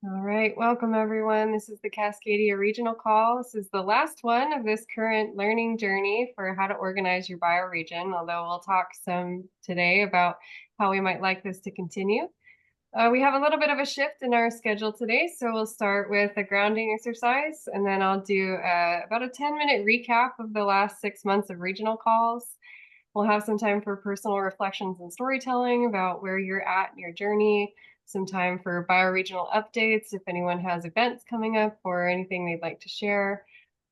All right, welcome everyone. This is the Cascadia Regional Call. This is the last one of this current learning journey for how to organize your bioregion, although we'll talk some today about how we might like this to continue. We have a little bit of a shift in our schedule today, so we'll start with a grounding exercise, and then I'll do about a 10-minute recap of the last 6 months of regional calls. We'll have some time for personal reflections and storytelling about where you're at in your journey, some time for bioregional updates if anyone has events coming up or anything they'd like to share.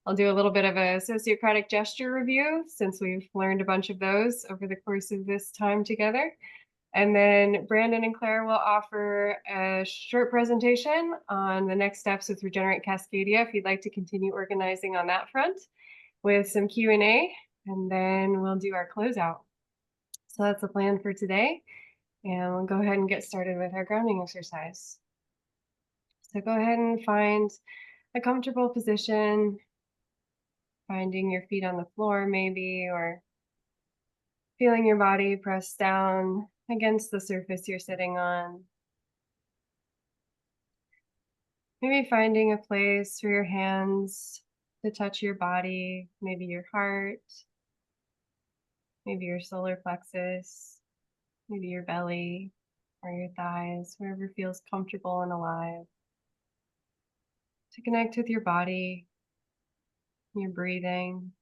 I'll do a little bit of a sociocratic gesture review since we've learned a bunch of those over the course of this time together. And then Brandon and Claire will offer a short presentation on the next steps with Regenerate Cascadia if you'd like to continue organizing on that front with some Q&A, and then we'll do our closeout. So that's the plan for today, and we'll go ahead and get started with our grounding exercise. So go ahead and find a comfortable position, finding your feet on the floor maybe, or feeling your body press down against the surface you're sitting on. Maybe finding a place for your hands to touch your body, maybe your heart, maybe your solar plexus, maybe your belly or your thighs, wherever feels comfortable and alive. To connect with your body, your breathing,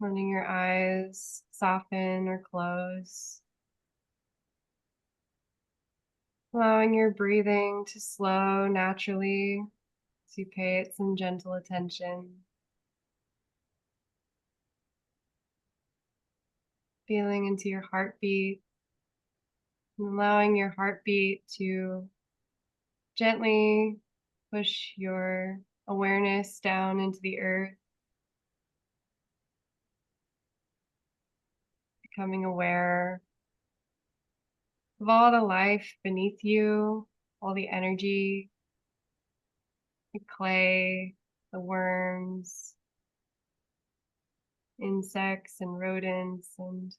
letting your eyes soften or close, allowing your breathing to slow naturally as you pay it some gentle attention. Feeling into your heartbeat and allowing your heartbeat to gently push your awareness down into the earth, becoming aware of all the life beneath you, all the energy, the clay, the worms, insects and rodents and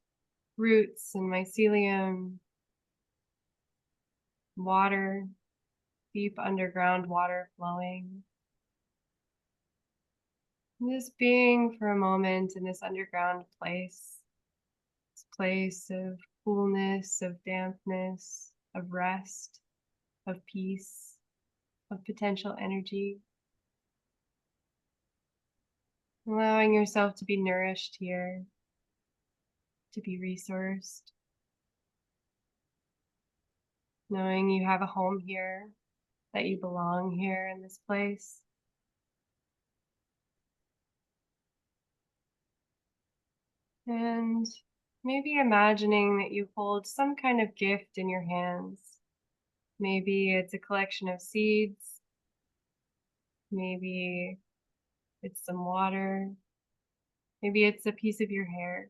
roots and mycelium, water, deep underground water flowing. And just being for a moment in this underground place, this place of coolness, of dampness, of rest, of peace, of potential energy. Allowing yourself to be nourished here, to be resourced. Knowing you have a home here, that you belong here in this place. And maybe imagining that you hold some kind of gift in your hands. Maybe it's a collection of seeds. Maybe it's some water. Maybe it's a piece of your hair.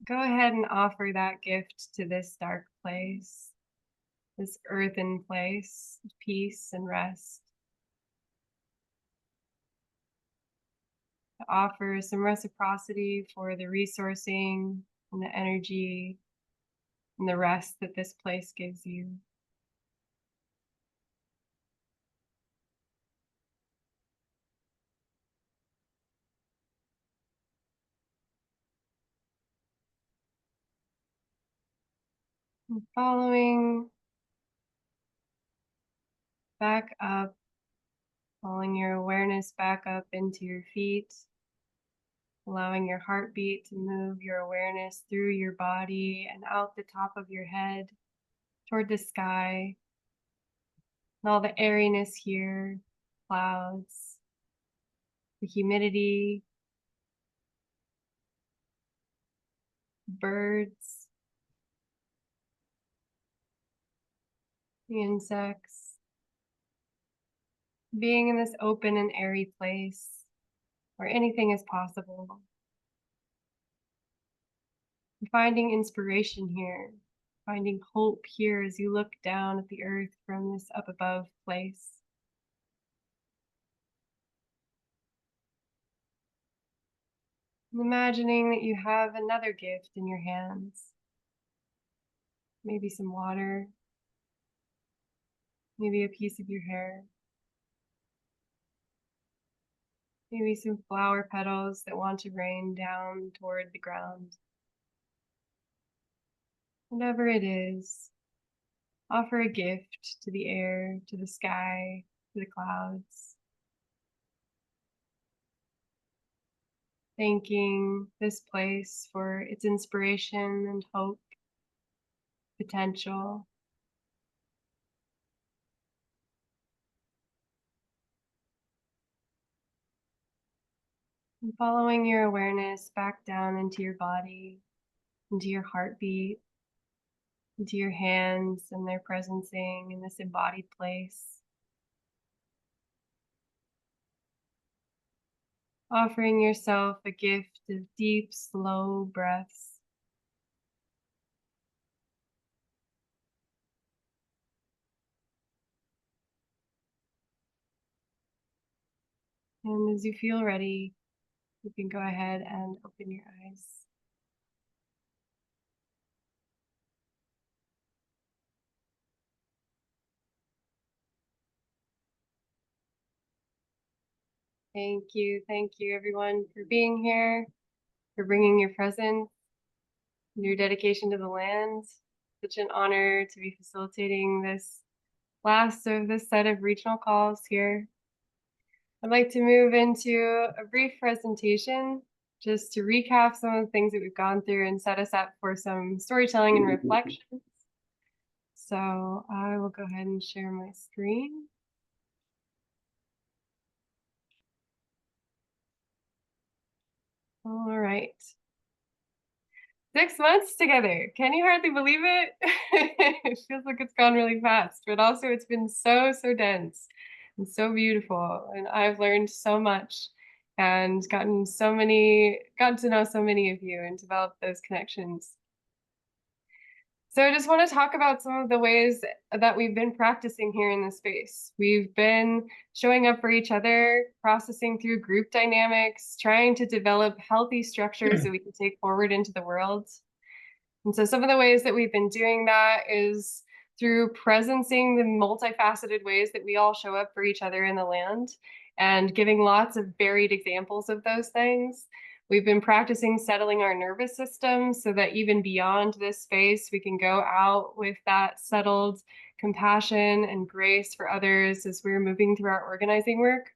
Go ahead and offer that gift to this dark place, this earthen place of peace and rest. To offer some reciprocity for the resourcing and the energy and the rest that this place gives you. And following back up, following your awareness back up into your feet, allowing your heartbeat to move your awareness through your body and out the top of your head toward the sky. And all the airiness here, clouds, the humidity, birds, the insects. Being in this open and airy place where anything is possible. Finding inspiration here, finding hope here as you look down at the earth from this up above place. And imagining that you have another gift in your hands. maybe some water, maybe a piece of your hair, maybe some flower petals that want to rain down toward the ground. Whatever it is, offer a gift to the air, to the sky, to the clouds, thanking this place for its inspiration and hope, potential. And following your awareness back down into your body, into your heartbeat, into your hands and their presencing in this embodied place. Offering yourself a gift of deep, slow breaths. And as you feel ready, you can go ahead and open your eyes. Thank you everyone for being here, for bringing your presence, your dedication to the land. Such an honor to be facilitating this last of this set of regional calls here. I'd like to move into a brief presentation just to recap some of the things that we've gone through and set us up for some storytelling and reflection. So I will go ahead and share my screen. All right. 6 months together. Can you hardly believe it? It feels like it's gone really fast, but also it's been so, so dense and so beautiful. And I've learned so much and gotten to know so many of you and developed those connections. So I just want to talk about some of the ways that we've been practicing here in this space. We've been showing up for each other, processing through group dynamics, trying to develop healthy structures that we can take forward into the world. And so some of the ways that we've been doing that is through presencing the multifaceted ways that we all show up for each other in the land and giving lots of varied examples of those things. We've been practicing settling our nervous system so that even beyond this space, we can go out with that settled compassion and grace for others as we're moving through our organizing work.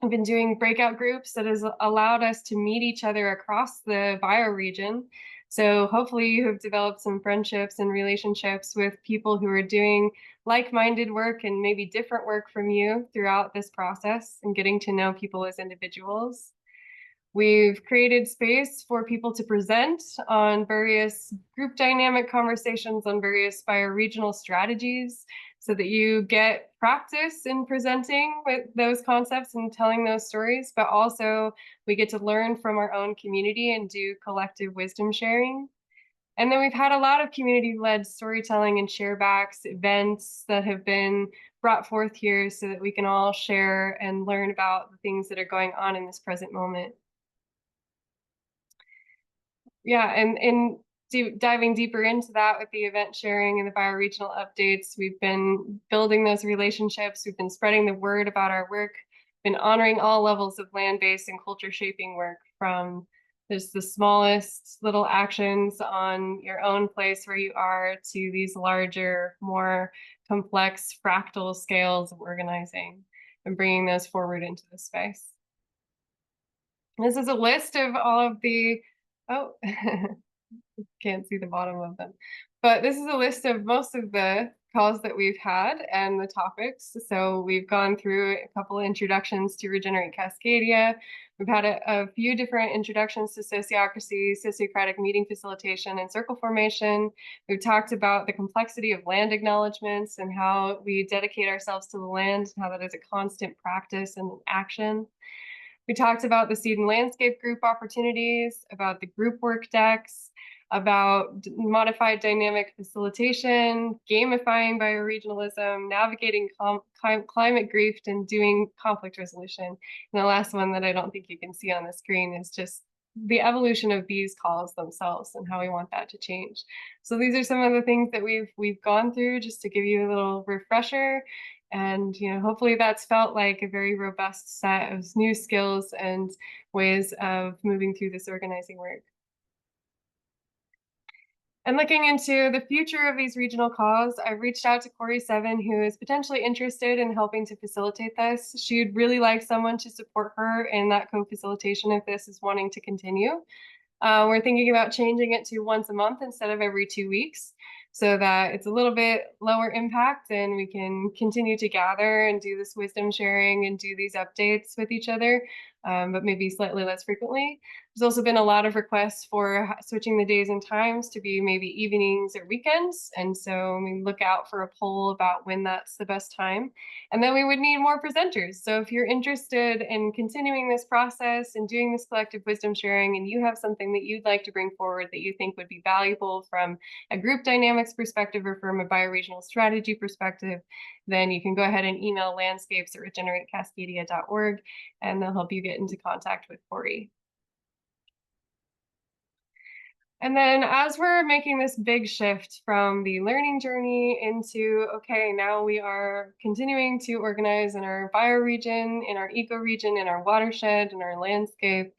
We've been doing breakout groups that has allowed us to meet each other across the bioregion. So hopefully you have developed some friendships and relationships with people who are doing like-minded work and maybe different work from you throughout this process and getting to know people as individuals. We've created space for people to present on various group dynamic conversations on various bioregional strategies so that you get practice in presenting with those concepts and telling those stories, but also we get to learn from our own community and do collective wisdom sharing. And then we've had a lot of community-led storytelling and sharebacks events that have been brought forth here so that we can all share and learn about the things that are going on in this present moment. Yeah, and diving deeper into that with the event sharing and the bioregional updates, we've been building those relationships. We've been spreading the word about our work, been honoring all levels of land-based and culture shaping work, from just the smallest little actions on your own place where you are to these larger, more complex fractal scales of organizing and bringing those forward into the space. This is a list of all of the, oh, can't see the bottom of them. But this is a list of most of the calls that we've had and the topics. So we've gone through a couple of introductions to Regenerate Cascadia. We've had a few different introductions to sociocracy, sociocratic meeting facilitation, and circle formation. We've talked about the complexity of land acknowledgements and how we dedicate ourselves to the land and how that is a constant practice and action. We talked about the seed and landscape group opportunities, about the group work decks, about modified dynamic facilitation, gamifying bioregionalism, navigating climate grief, and doing conflict resolution. And the last one that I don't think you can see on the screen is just the evolution of these calls themselves and how we want that to change. So these are some of the things that we've gone through just to give you a little refresher. And hopefully that's felt like a very robust set of new skills and ways of moving through this organizing work. And looking into the future of these regional calls, I've reached out to Corey Seven, who is potentially interested in helping to facilitate this. She'd really like someone to support her in that co-facilitation if this is wanting to continue. We're thinking about changing it to once a month instead of every 2 weeks so that it's a little bit lower impact and we can continue to gather and do this wisdom sharing and do these updates with each other, but maybe slightly less frequently. There's also been a lot of requests for switching the days and times to be maybe evenings or weekends. And so we look out for a poll about when that's the best time. And then we would need more presenters. So if you're interested in continuing this process and doing this collective wisdom sharing, and you have something that you'd like to bring forward that you think would be valuable from a group dynamics perspective or from a bioregional strategy perspective, then you can go ahead and email landscapes@regeneratecascadia.org, and they'll help you get into contact with Corey. And then as we're making this big shift from the learning journey into, okay, now we are continuing to organize in our bioregion, in our ecoregion, in our watershed, in our landscape,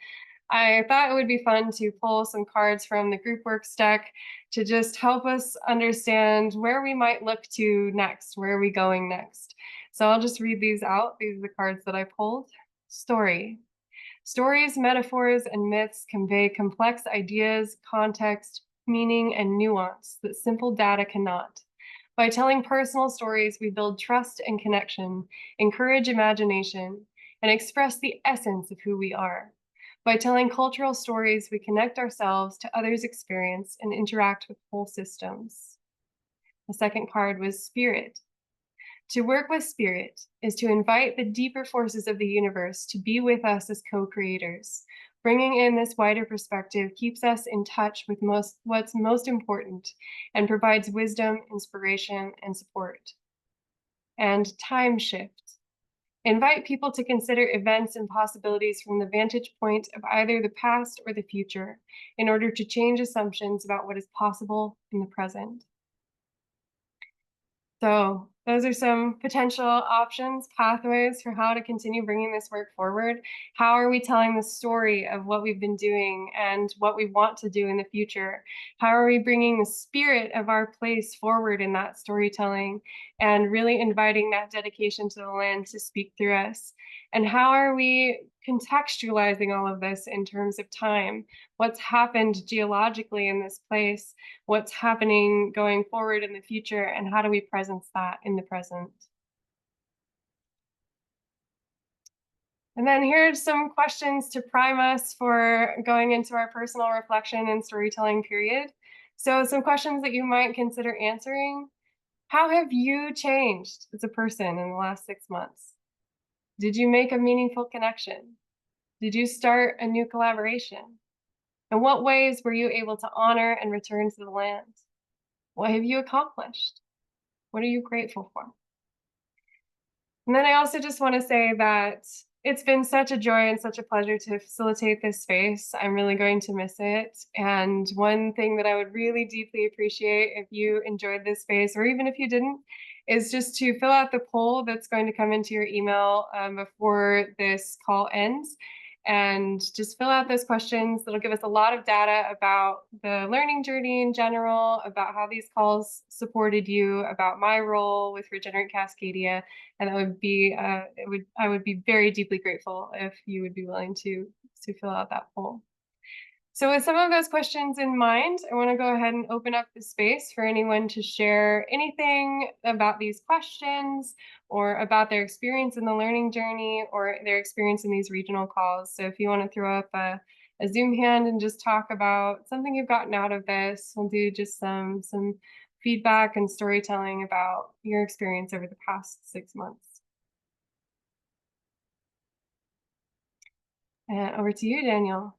I thought it would be fun to pull some cards from the group works deck to just help us understand where we might look to next. Where are we going next? So I'll just read these out. These are the cards that I pulled. Story. Stories, metaphors, and myths convey complex ideas, context, meaning, and nuance that simple data cannot. By telling personal stories, we build trust and connection, encourage imagination, and express the essence of who we are. By telling cultural stories, we connect ourselves to others' experience and interact with whole systems. The second card was spirit. To work with spirit is to invite the deeper forces of the universe to be with us as co-creators. Bringing in this wider perspective keeps us in touch with what's most important and provides wisdom, inspiration, and support. And time shift. Invite people to consider events and possibilities from the vantage point of either the past or the future in order to change assumptions about what is possible in the present. So those are some potential options, pathways for how to continue bringing this work forward. How are we telling the story of what we've been doing and what we want to do in the future? How are we bringing the spirit of our place forward in that storytelling and really inviting that dedication to the land to speak through us? And how are we contextualizing all of this in terms of time? What's happened geologically in this place? What's happening going forward in the future, and how do we presence that in the present? And then here's some questions to prime us for going into our personal reflection and storytelling period. So some questions that you might consider answering. How have you changed as a person in the last 6 months? Did you make a meaningful connection? Did you start a new collaboration? In what ways were you able to honor and return to the land? What have you accomplished? What are you grateful for? And then I also just want to say that it's been such a joy and such a pleasure to facilitate this space. I'm really going to miss it. And one thing that I would really deeply appreciate if you enjoyed this space, or even if you didn't, is just to fill out the poll that's going to come into your email before this call ends. And just fill out those questions. That'll give us a lot of data about the learning journey in general, about how these calls supported you, about my role with Regenerate Cascadia, and that would be I would be very deeply grateful if you would be willing to fill out that poll. So with some of those questions in mind, I want to go ahead and open up the space for anyone to share anything about these questions or about their experience in the learning journey or their experience in these regional calls. So if you want to throw up a Zoom hand and just talk about something you've gotten out of this, we'll do just some feedback and storytelling about your experience over the past 6 months. And over to you, Daniel.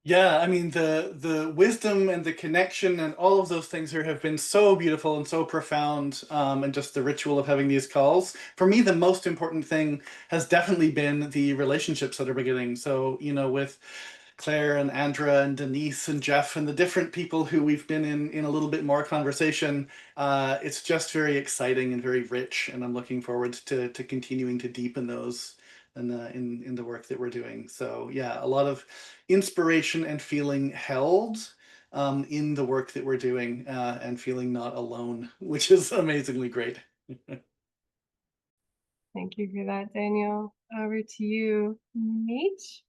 Yeah, I mean the wisdom and the connection and all of those things here have been so beautiful and so profound, and just the ritual of having these calls. For me, the most important thing has definitely been the relationships that are beginning. So, with Claire and Andra and Denise and Jeff and the different people who we've been in a little bit more conversation. It's just very exciting and very rich, and I'm looking forward to continuing to deepen those in the work that we're doing. So yeah, a lot of inspiration and feeling held in the work that we're doing, and feeling not alone, which is amazingly great. Thank you for that, Daniel. Over to you, Mitch.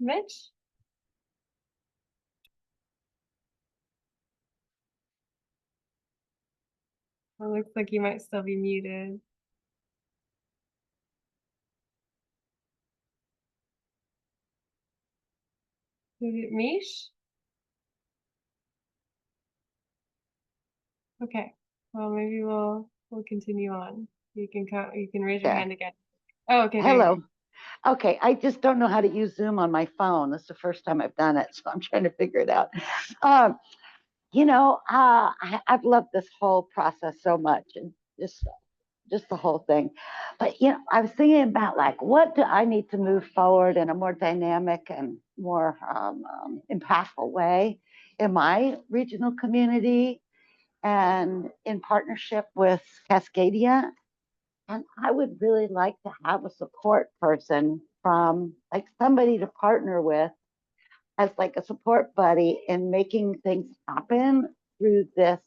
It looks like you might still be muted. Is it Mish? Okay. Well, maybe we'll continue on. You can raise your Yeah. hand again. Oh, okay. There you Hello. go. Okay, I just don't know how to use Zoom on my phone. This is the first time I've done it, so I'm trying to figure it out. I've loved this whole process so much, and just the whole thing. But I was thinking about like, what do I need to move forward in a more dynamic and more impactful way in my regional community and in partnership with Cascadia. And I would really like to have a support person from like somebody to partner with as like a support buddy in making things happen through this,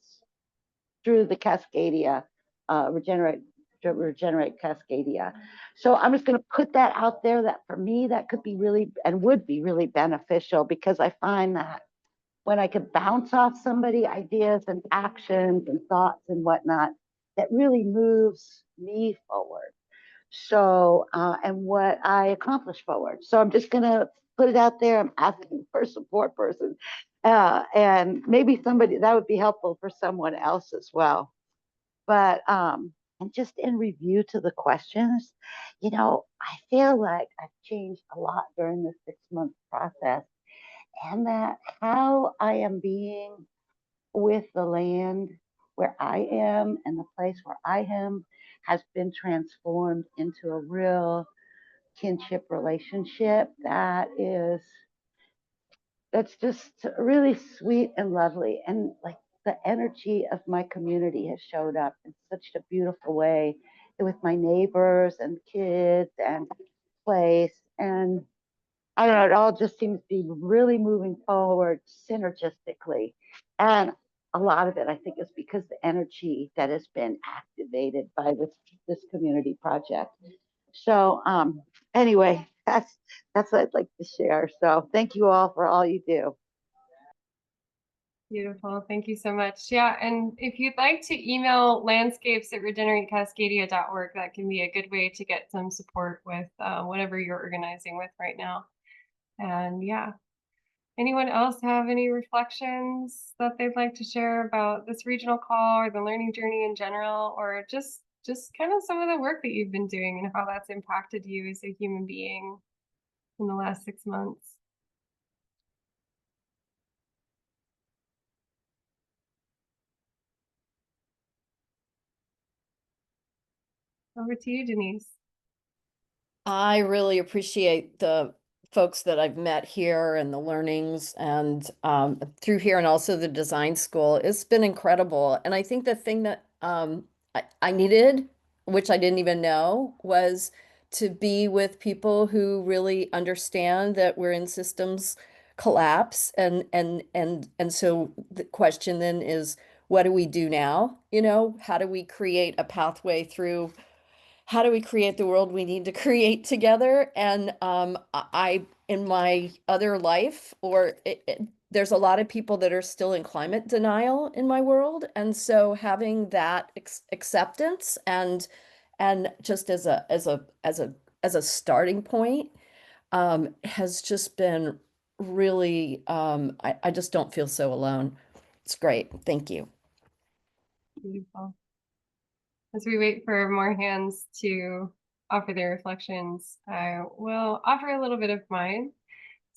through the Cascadia, Regenerate Cascadia. So I'm just going to put that out there that for me, that could be really and would be really beneficial, because I find that when I could bounce off somebody ideas and actions and thoughts and whatnot, that really moves me forward. So, and what I accomplish forward. So I'm just going to put it out there. I'm asking for a support person. And maybe somebody that would be helpful for someone else as well. But, and just in review to the questions, I feel like I've changed a lot during this 6 month process, and that how I am being with the land where I am and the place where I am has been transformed into a real kinship relationship that's just really sweet and lovely. And like the energy of my community has showed up in such a beautiful way with my neighbors and kids and place. And I don't know, it all just seems to be really moving forward synergistically. And a lot of it, I think, is because the energy that has been activated by this community project. So anyway, that's what I'd like to share. So thank you all for all you do. Beautiful. Thank you so much. Yeah. And if you'd like to email landscapes@regeneratecascadia.org, that can be a good way to get some support with whatever you're organizing with right now. And yeah, anyone else have any reflections that they'd like to share about this regional call or the learning journey in general, or just kind of some of the work that you've been doing and how that's impacted you as a human being in the last 6 months? Over to you, Denise. I really appreciate the folks that I've met here and the learnings and through here, and also the design school. It's been incredible. And I think the thing that I needed, which I didn't even know, was to be with people who really understand that we're in systems collapse. And so the question then is, what do we do now? How do we create a pathway through? How do we create the world we need to create together? And in my other life, there's a lot of people that are still in climate denial in my world, and so having that acceptance and just as a starting point has just been really. I just don't feel so alone. It's great. Thank you. Beautiful. As we wait for more hands to offer their reflections, I will offer a little bit of mine.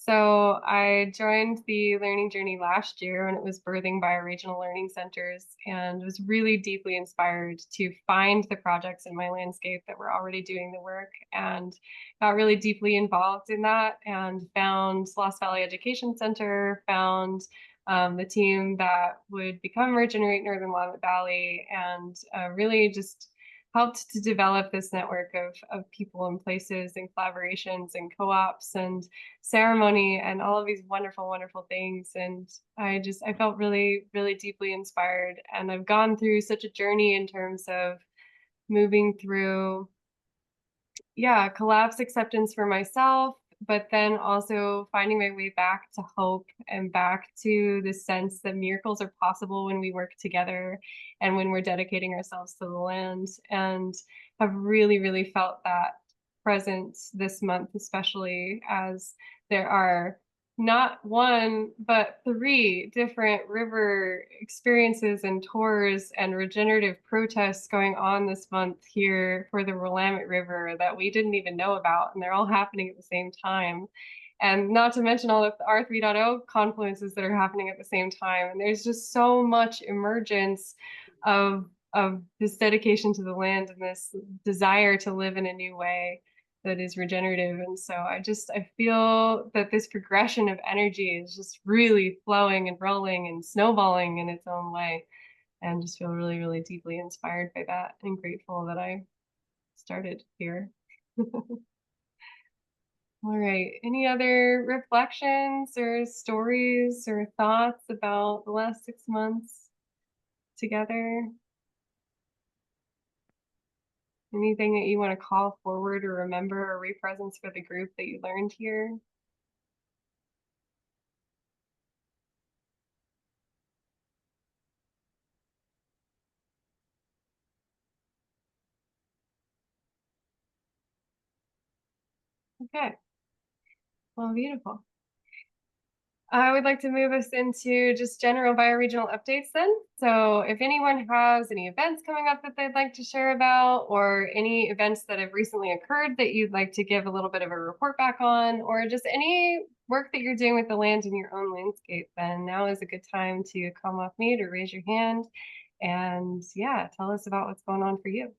So I joined the learning journey last year when it was birthing bioregional learning centers, and was really deeply inspired to find the projects in my landscape that were already doing the work, and got really deeply involved in that, and found Lost Valley Education Center, found the team that would become Regenerate Northern Willamette Valley, and really just helped to develop this network of people and places and collaborations and co-ops and ceremony and all of these wonderful, wonderful things. And I felt really, really deeply inspired. And I've gone through such a journey in terms of moving through, yeah, collapse acceptance for myself, but then also finding my way back to hope and back to the sense that miracles are possible when we work together and when we're dedicating ourselves to the land. And have really, really felt that present this month, especially as there are not one, but three different river experiences and tours and regenerative protests going on this month here for the Willamette River that we didn't even know about. And they're all happening at the same time. And not to mention all of the R 3.0 confluences that are happening at the same time. And there's just so much emergence of this dedication to the land and this desire to live in a new way that is regenerative. And so I feel that this progression of energy is just really flowing and rolling and snowballing in its own way, and just feel really, really deeply inspired by that and grateful that I started here. All right. Any other reflections or stories or thoughts about the last 6 months together? Anything that you want to call forward or remember or represents for the group that you learned here? Okay. Well, beautiful. I would like to move us into just general bioregional updates then. So if anyone has any events coming up that they'd like to share about, or any events that have recently occurred that you'd like to give a little bit of a report back on, or just any work that you're doing with the land in your own landscape, then now is a good time to come off mute or raise your hand and, yeah, tell us about what's going on for you.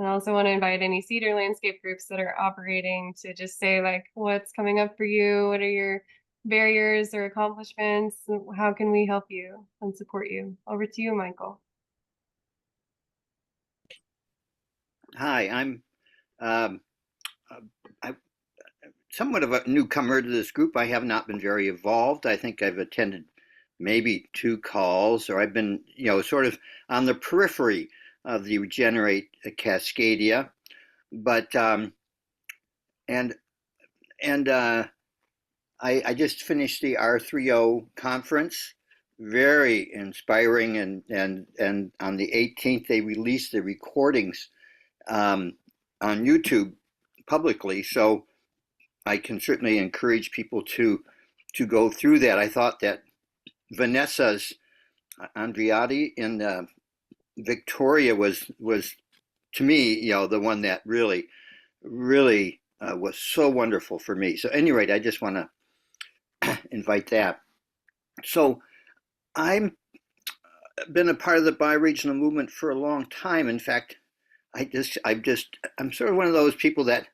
And I also want to invite any cedar landscape groups that are operating to just say, like, what's coming up for you? What are your barriers or accomplishments? How can we help you and support you? Over to you, Michael. Hi, I'm I, somewhat of a newcomer to this group. I have not been very involved. I think I've attended maybe 2 calls, or I've been, sort of on the periphery of the Regenerate Cascadia. But and and I just finished the R30 conference. Very inspiring, and on the 18th they released the recordings on YouTube publicly. So I can certainly encourage people to go through that. I thought that Vanessa's Andriotti in Victoria was to me, the one that really was so wonderful for me. So, at any rate, I just want to invite that. So, I'm been a part of the bioregional movement for a long time. In fact, I'm sort of one of those people that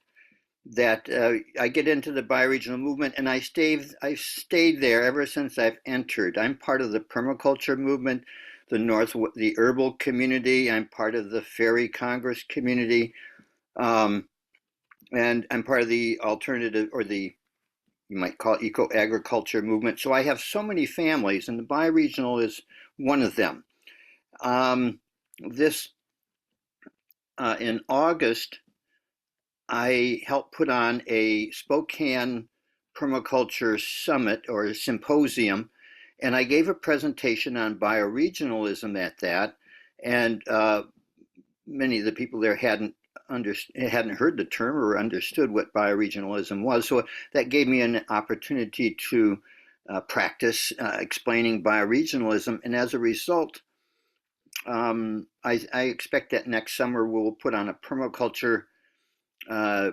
I get into the bioregional movement, and I've stayed there ever since I've entered. I'm part of the permaculture movement, the herbal community. I'm part of the Fairy Congress community, and I'm part of the alternative, or you might call it, eco-agriculture movement. So I have so many families, and the bioregional is one of them. This in August, I helped put on a Spokane Permaculture Summit, or a symposium, and I gave a presentation on bioregionalism at that. And many of the people there hadn't heard the term or understood what bioregionalism was. So that gave me an opportunity to practice explaining bioregionalism. And as a result, I expect that next summer we'll put on a permaculture uh,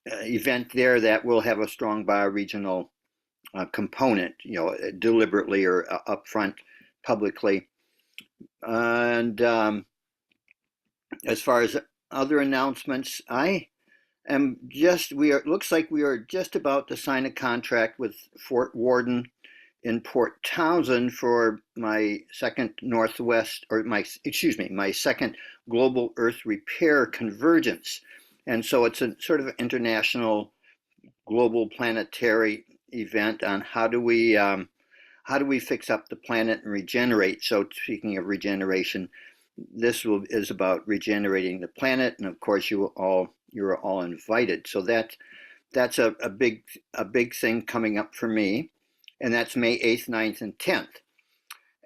event there that will have a strong bioregional component, deliberately or upfront publicly. And as far as other announcements, looks like we are just about to sign a contract with Fort Worden in Port Townsend for my second my second Global Earth Repair Convergence. And so it's a sort of international global planetary event on how do we fix up the planet and regenerate. So speaking of regeneration, is about regenerating the planet, and of course you're all invited. So that's a big thing coming up for me, and that's May 8th, 9th, and 10th.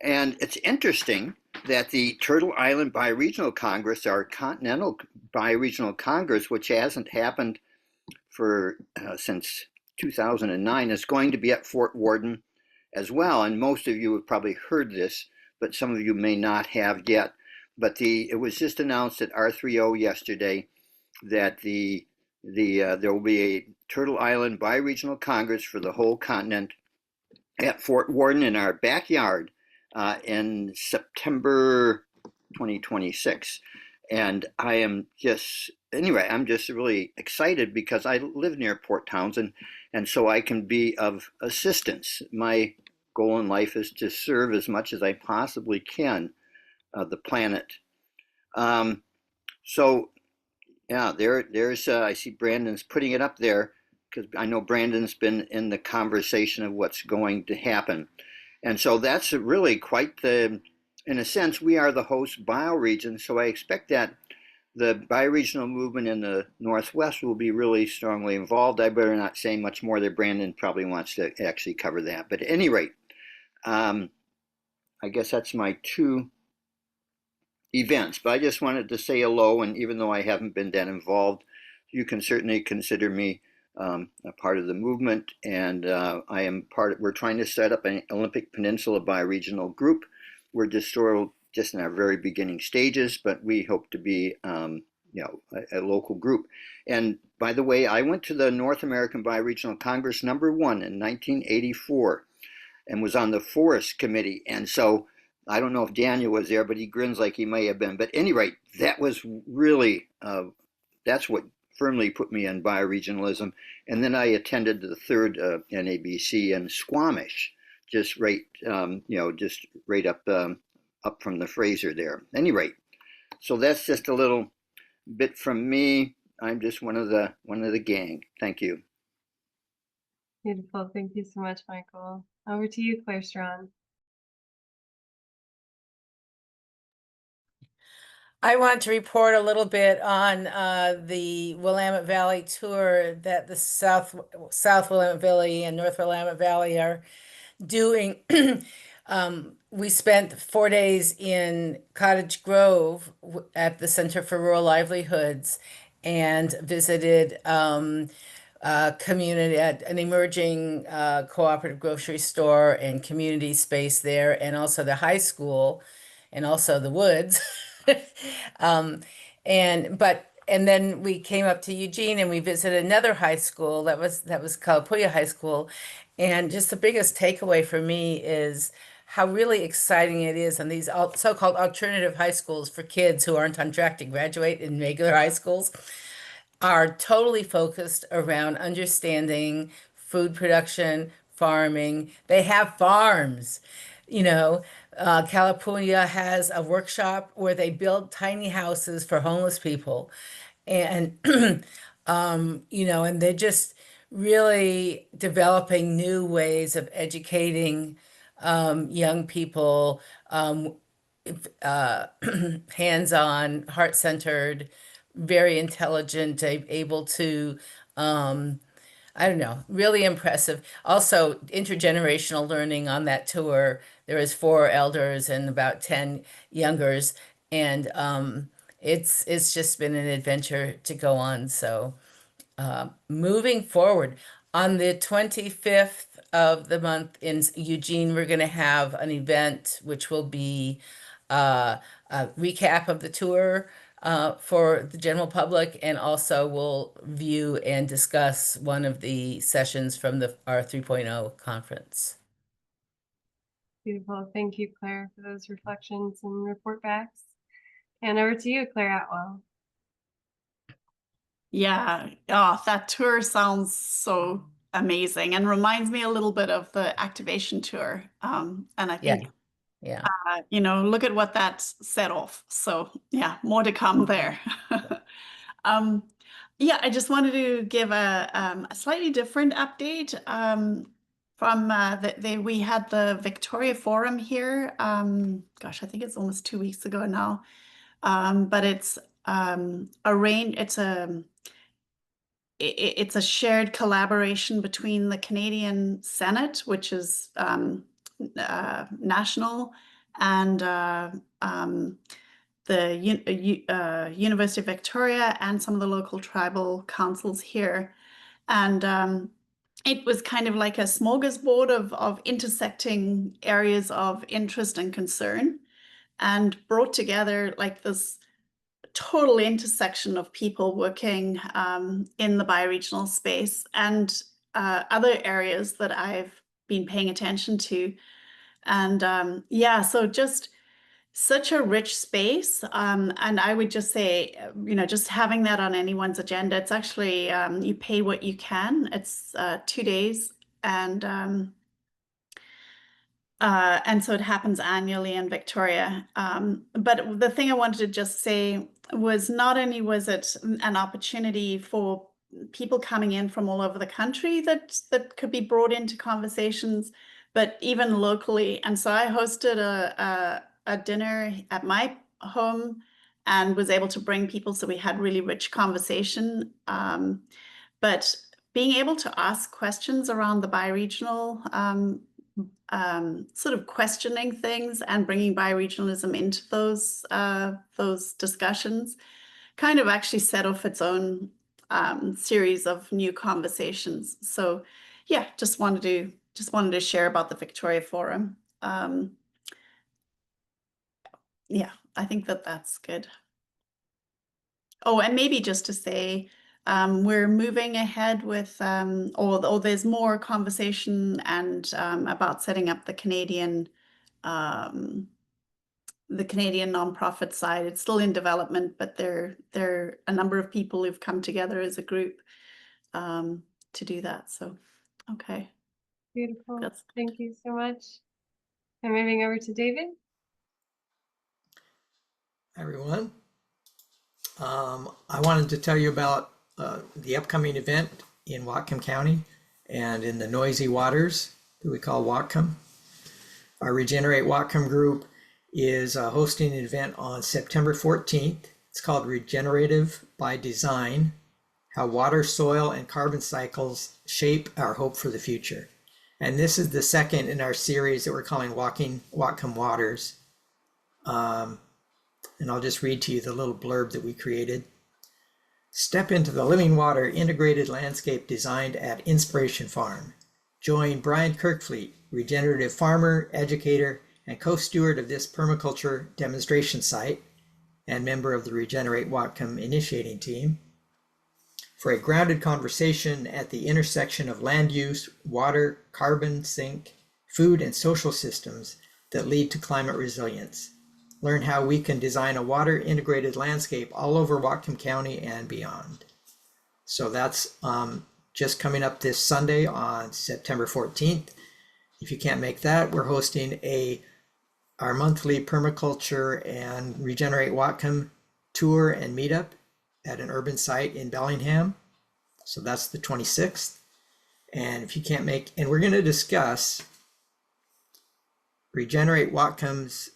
And it's interesting that the Turtle Island Bioregional Congress, our Continental Bioregional Congress, which hasn't happened for since 2009, is going to be at Fort Worden as well. And most of you have probably heard this, but some of you may not have yet. But it was just announced at R3O yesterday that there will be a Turtle Island Bioregional Congress for the whole continent at Fort Worden in our backyard in September 2026. And I'm just really excited because I live near Port Townsend, and so I can be of assistance. My goal in life is to serve as much as I possibly can the planet. So yeah, there's I see Brandon's putting it up there because I know Brandon's been in the conversation of what's going to happen. And so that's really quite in a sense, we are the host bioregion. So I expect that the bioregional movement in the Northwest will be really strongly involved. I better not say much more there. Brandon probably wants to actually cover that. But at any rate, I guess that's my two events. But I just wanted to say hello, and even though I haven't been that involved, you can certainly consider me a part of the movement, and we're trying to set up an Olympic Peninsula bioregional group. We're just in our very beginning stages, but we hope to be a local group. And by the way, I went to the North American Bioregional Congress #1 in 1984 and was on the Forest Committee. And so I don't know if Daniel was there, but he grins like he may have been. But at any rate, that was really, that's what firmly put me in bioregionalism. And then I attended the third NABC in Squamish, just right up from the Fraser there. At any rate, so that's just a little bit from me. I'm just one of the gang. Thank you. Beautiful. Thank you so much, Michael. Over to you, Claire Strawn. I want to report a little bit on the Willamette Valley tour that the South Willamette Valley and North Willamette Valley are doing. We spent 4 days in Cottage Grove at the Center for Rural Livelihoods and visited community at an emerging cooperative grocery store and community space there, and also the high school, and also the woods. And then we came up to Eugene and we visited another high school that was Kalapuya High School. And just the biggest takeaway for me is how really exciting it is on these so-called alternative high schools for kids who aren't on track to graduate in regular high schools are totally focused around understanding food production, farming. They have farms, Kalapuya has a workshop where they build tiny houses for homeless people. And, and they're just really developing new ways of educating young people, hands-on, heart-centered, very intelligent, able to, I don't know, really impressive. Also, intergenerational learning on that tour. There was 4 elders and about 10 youngers, and it's just been an adventure to go on. So moving forward, on the 25th of the month in Eugene, we're going to have an event which will be a recap of the tour, for the general public, and also we'll view and discuss one of the sessions from our 3.0 conference. Beautiful. Thank you, Claire, for those reflections and report backs. And over to you, Clare Atwell. Yeah, oh, that tour sounds so amazing and reminds me a little bit of the activation tour. And I think, Yeah. Look at what that set off. So yeah, more to come there. Yeah, I just wanted to give a slightly different update. We had the Victoria Forum here. Gosh, I think it's almost 2 weeks ago now. But it's it's a shared collaboration between the Canadian Senate, which is national, and the University of Victoria and some of the local tribal councils here. And it was kind of like a smorgasbord of intersecting areas of interest and concern, and brought together like this total intersection of people working in the bioregional space and other areas that I've been paying attention to. And yeah, so just such a rich space. And I would just say, just having that on anyone's agenda, it's actually, you pay what you can. It's 2 days. And so it happens annually in Victoria. But the thing I wanted to just say was not only was it an opportunity for people coming in from all over the country that could be brought into conversations, but even locally. And so I hosted a dinner at my home and was able to bring people. So we had really rich conversation. But being able to ask questions around the bioregional, sort of questioning things and bringing bioregionalism into those discussions kind of actually set off its own series of new conversations. So yeah, just wanted to share about the Victoria Forum. Yeah, I think that's good. Oh, and maybe just to say, we're moving ahead with, or there's more conversation and about setting up the Canadian nonprofit side. It's still in development, but there are a number of people who've come together as a group to do that. So, okay. Beautiful. Thank you so much. And moving over to David. Hi, everyone. I wanted to tell you about the upcoming event in Whatcom County and in the noisy waters that we call Whatcom. Our Regenerate Whatcom group is hosting an event on September 14th. It's called Regenerative by Design, How Water, Soil, and Carbon Cycles Shape Our Hope for the Future. And this is the second in our series that we're calling Whatcom Waters. And I'll just read to you the little blurb that we created. Step into the living water integrated landscape designed at Inspiration Farm. Join Brian Kirkfleet, regenerative farmer, educator, and co-steward of this permaculture demonstration site and member of the Regenerate Whatcom initiating team, for a grounded conversation at the intersection of land use, water, carbon sink, food, and social systems that lead to climate resilience. Learn how we can design a water integrated landscape all over Whatcom County and beyond. So that's just coming up this Sunday on September 14th. If you can't make that, we're hosting our monthly permaculture and Regenerate Whatcom tour and meetup at an urban site in Bellingham. So that's the 26th. And if you can't make, and we're going to discuss Regenerate Whatcom's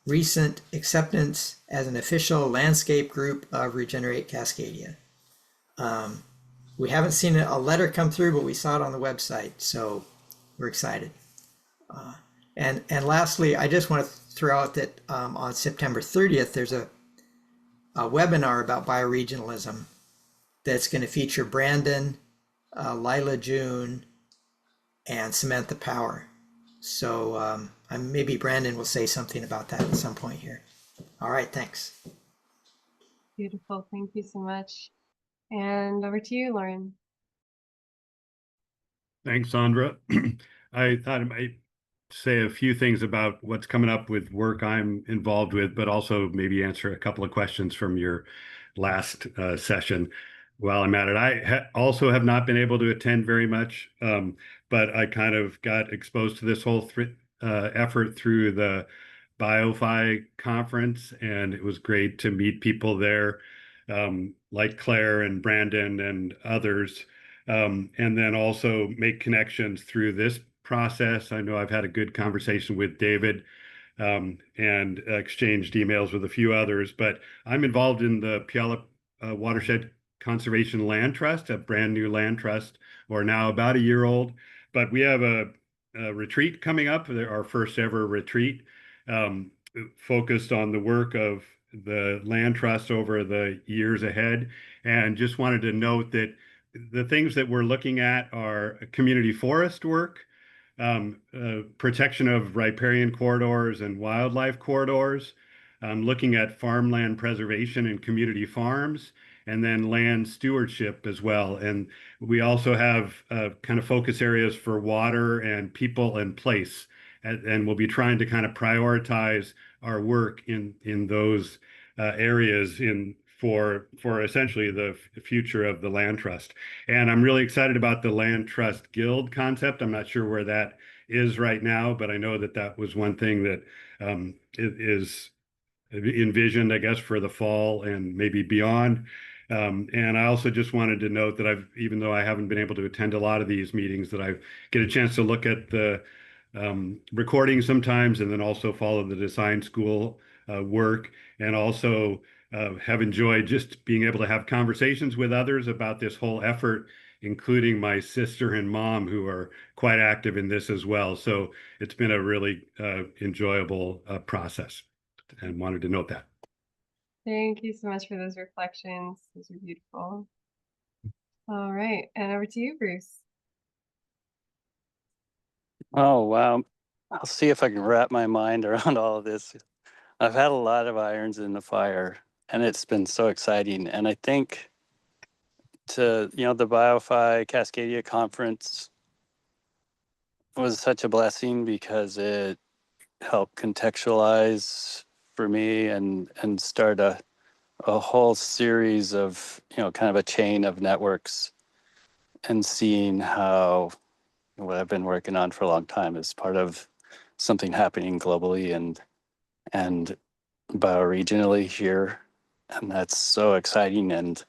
recent acceptance as an official landscape group of Regenerate Cascadia. We haven't seen a letter come through, but we saw it on the website, so we're excited. And lastly, I just want to throw out that on September 30th, there's a webinar about bioregionalism that's going to feature Brandon, Lila June, and Samantha Power. So maybe Brandon will say something about that at some point here. All right, thanks. Beautiful. Thank you so much. And over to you, Lauren. Thanks, Sandra. I thought I might say a few things about what's coming up with work I'm involved with, but also maybe answer a couple of questions from your last session while I'm at it. I also have not been able to attend very much, but I kind of got exposed to this whole effort through the BioFi conference, and it was great to meet people there, like Claire and Brandon and others, and then also make connections through this process. I know I've had a good conversation with David, and exchanged emails with a few others, but I'm involved in the Puyallup Watershed Conservation Land Trust, a brand new land trust, or now about a year old. But we have a retreat coming up, our first ever retreat, um, focused on the work of the land trust over the years ahead. And just wanted to note that the things that we're looking at are community forest work, protection of riparian corridors and wildlife corridors, looking at farmland preservation and community farms, and then land stewardship as well. And we also have kind of focus areas for water and people and place. And we'll be trying to kind of prioritize our work in those areas for essentially the future of the land trust. And I'm really excited about the Land Trust Guild concept. I'm not sure where that is right now, but I know that that was one thing that is envisioned, I guess, for the fall and maybe beyond. And I also just wanted to note that even though I haven't been able to attend a lot of these meetings, that I get a chance to look at the recording sometimes, and then also follow the design school work, and also have enjoyed just being able to have conversations with others about this whole effort, including my sister and mom, who are quite active in this as well. So it's been a really enjoyable process, and wanted to note that. Thank you so much for those reflections. Those are beautiful. All right. And over to you, Bruce. Oh, wow. I'll see if I can wrap my mind around all of this. I've had a lot of irons in the fire, and it's been so exciting. And I think the BioFi Cascadia conference was such a blessing because it helped contextualize for me and start a whole series of, kind of a chain of networks, and seeing how what I've been working on for a long time is part of something happening globally and bioregionally here. And that's so exciting and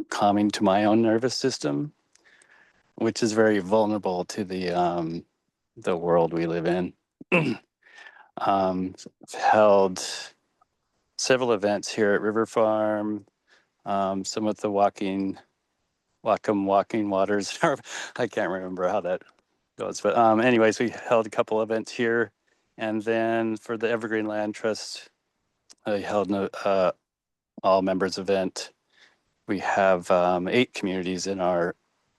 calming to my own nervous system, which is very vulnerable to the world we live in. I've held several events here at River Farm, some with the Walking Waters. I can't remember how that goes, but anyways, we held a couple events here, and then for the Evergreen Land Trust, I held an all members event. We have 8 communities in our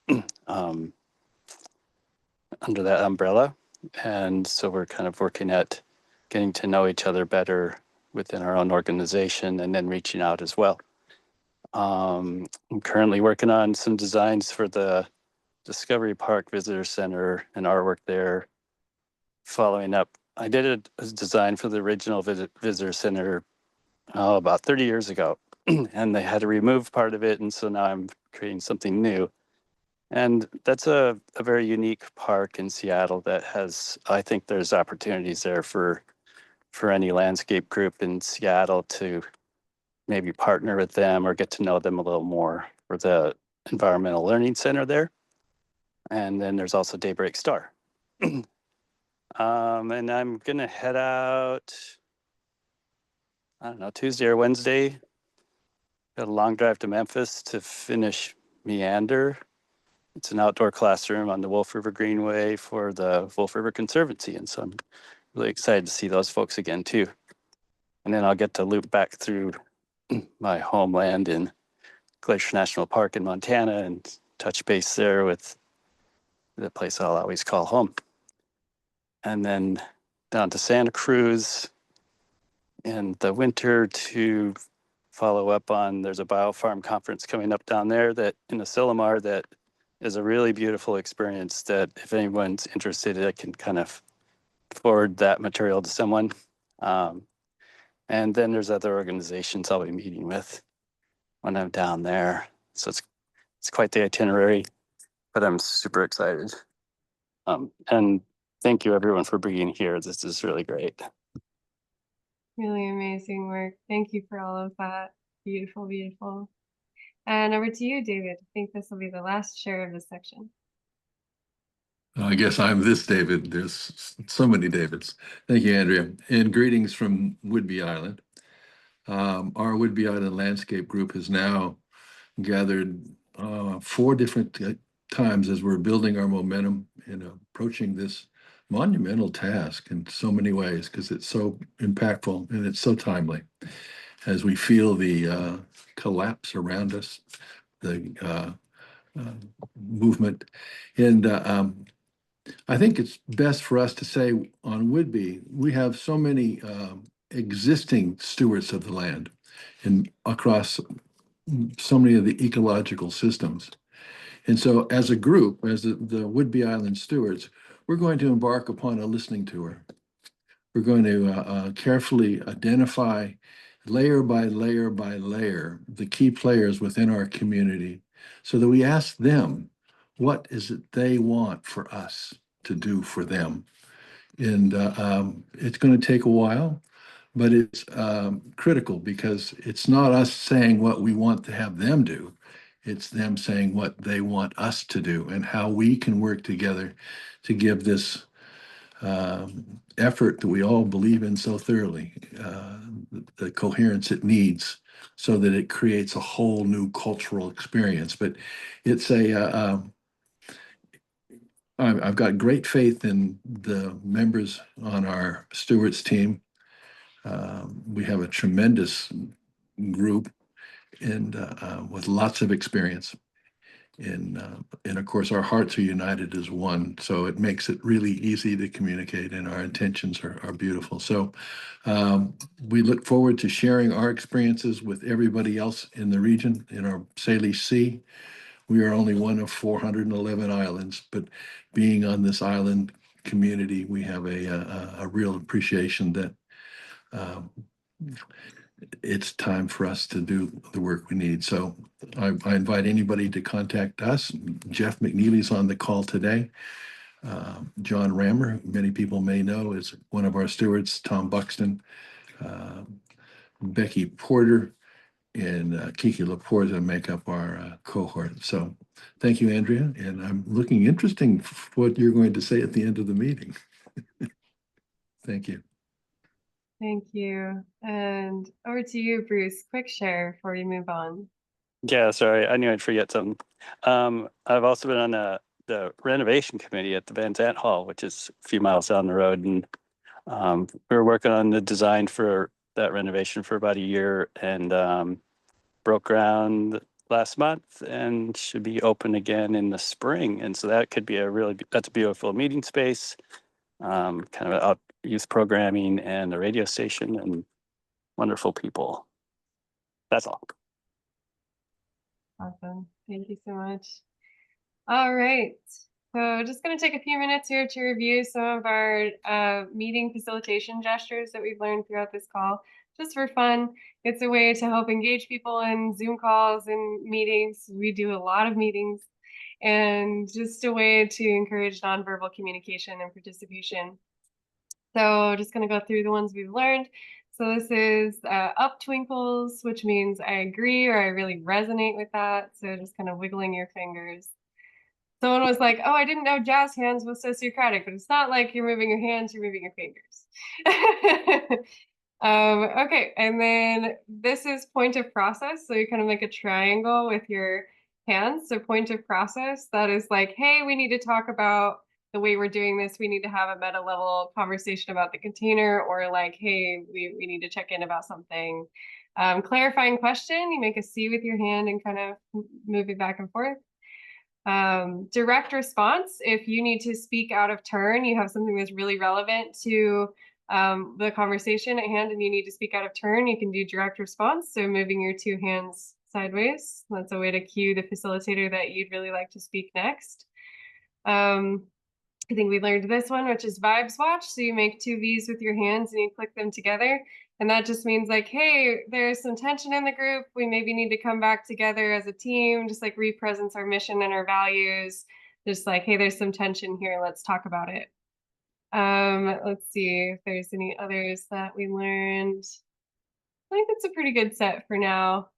under that umbrella, and so we're kind of working at getting to know each other better within our own organization, and then reaching out as well. I'm currently working on some designs for the Discovery Park Visitor Center and artwork there. Following up, I did a design for the original Visitor Center about 30 years ago, and they had to remove part of it, and so now I'm creating something new. And that's a very unique park in Seattle that has, I think there's opportunities there for any landscape group in Seattle to maybe partner with them or get to know them a little more for the Environmental Learning Center there. And then there's also Daybreak Star. And I'm gonna head out, I don't know, Tuesday or Wednesday. Got a long drive to Memphis to finish Meander. It's an outdoor classroom on the Wolf River Greenway for the Wolf River Conservancy. And so I'm really excited to see those folks again too. And then I'll get to loop back through my homeland in Glacier National Park in Montana and touch base there with the place I'll always call home. And then down to Santa Cruz in the winter to follow up on, there's a biofarm conference coming up down there that in the Sillamar that is a really beautiful experience that if anyone's interested, I can kind of forward that material to someone. And then there's other organizations I'll be meeting with when I'm down there. So it's quite the itinerary, but I'm super excited. And thank you everyone for being here. This is really great. Really amazing work. Thank you for all of that. Beautiful, beautiful. And over to you, David. I think this will be the last share of this section. I guess I'm this David. There's so many Davids. Thank you, Andrea. And greetings from Whidbey Island. Our Whidbey Island Landscape Group has now gathered 4 different times as we're building our momentum and approaching this monumental task in so many ways because it's so impactful and it's so timely as we feel the collapse around us, the movement. And I think it's best for us to say on Whidbey, we have so many existing stewards of the land and across so many of the ecological systems. And so as a group, as the Whidbey Island stewards, we're going to embark upon a listening tour. We're going to carefully identify layer by layer by layer the key players within our community so that we ask them, what is it they want for us to do for them? And it's going to take a while, but it's critical because it's not us saying what we want to have them do. It's them saying what they want us to do and how we can work together to give this effort that we all believe in so thoroughly, the coherence it needs so that it creates a whole new cultural experience. But it's I've got great faith in the members on our stewards team. We have a tremendous group and with lots of experience. And of course, our hearts are united as one. So it makes it really easy to communicate and our intentions are beautiful. So we look forward to sharing our experiences with everybody else in the region in our Salish Sea. We are only one of 411 islands, but being on this island community, we have a real appreciation that it's time for us to do the work we need. So I invite anybody to contact us. Jeff McNeely's on the call today. John Rammer, many people may know, is one of our stewards. Tom Buxton, Becky Porter, and Kiki Laporta make up our cohort. So thank you, Andrea. And I'm looking interesting for what you're going to say at the end of the meeting. Thank you. Thank you. And over to you, Bruce. Quick share before we move on. Yeah, sorry, I knew I'd forget something. I've also been on the renovation committee at the Van Zant Hall, which is a few miles down the road. And we were working on the design for that renovation for about a year and broke ground last month and should be open again in the spring. And so that could be that's a beautiful meeting space, kind of out youth programming and a radio station and wonderful people. That's all. Awesome. Thank you so much. All right. So just going to take a few minutes here to review some of our meeting facilitation gestures that we've learned throughout this call, just for fun. It's a way to help engage people in Zoom calls and meetings. We do a lot of meetings, and just a way to encourage nonverbal communication and participation. So just going to go through the ones we've learned. So this is up twinkles, which means I agree or I really resonate with that. So just kind of wiggling your fingers. Someone was like, oh, I didn't know jazz hands was sociocratic, but it's not like you're moving your hands, you're moving your fingers. Okay, and then this is point of process. So you kind of make a triangle with your hands. So point of process, that is like, hey, we need to talk about the way we're doing this. We need to have a meta level conversation about the container, or like, hey, we need to check in about something. Clarifying question, you make a C with your hand and kind of move it back and forth. Direct response, if you need to speak out of turn, you have something that's really relevant to the conversation at hand and you need to speak out of turn, you can do direct response. So moving your two hands sideways, that's a way to cue the facilitator that you'd really like to speak next. I think we learned this one, which is vibes watch. So you make two V's with your hands and you click them together. And that just means like, hey, there's some tension in the group. We maybe need to come back together as a team, just like represents our mission and our values. Just like, hey, there's some tension here. Let's talk about it. Let's see if there's any others that we learned. I think that's a pretty good set for now.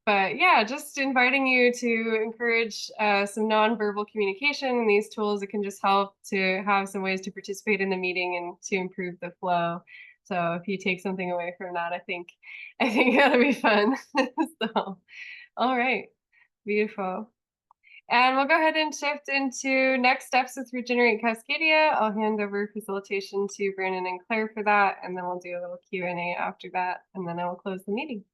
But yeah, just inviting you to encourage some nonverbal communication and these tools. It can just help to have some ways to participate in the meeting and to improve the flow. So if you take something away from that, I think that'll be fun. So, all right, beautiful. And we'll go ahead and shift into next steps with Regenerate Cascadia. I'll hand over facilitation to Brandon and Claire for that, and then we'll do a little Q&A after that, and then I will close the meeting.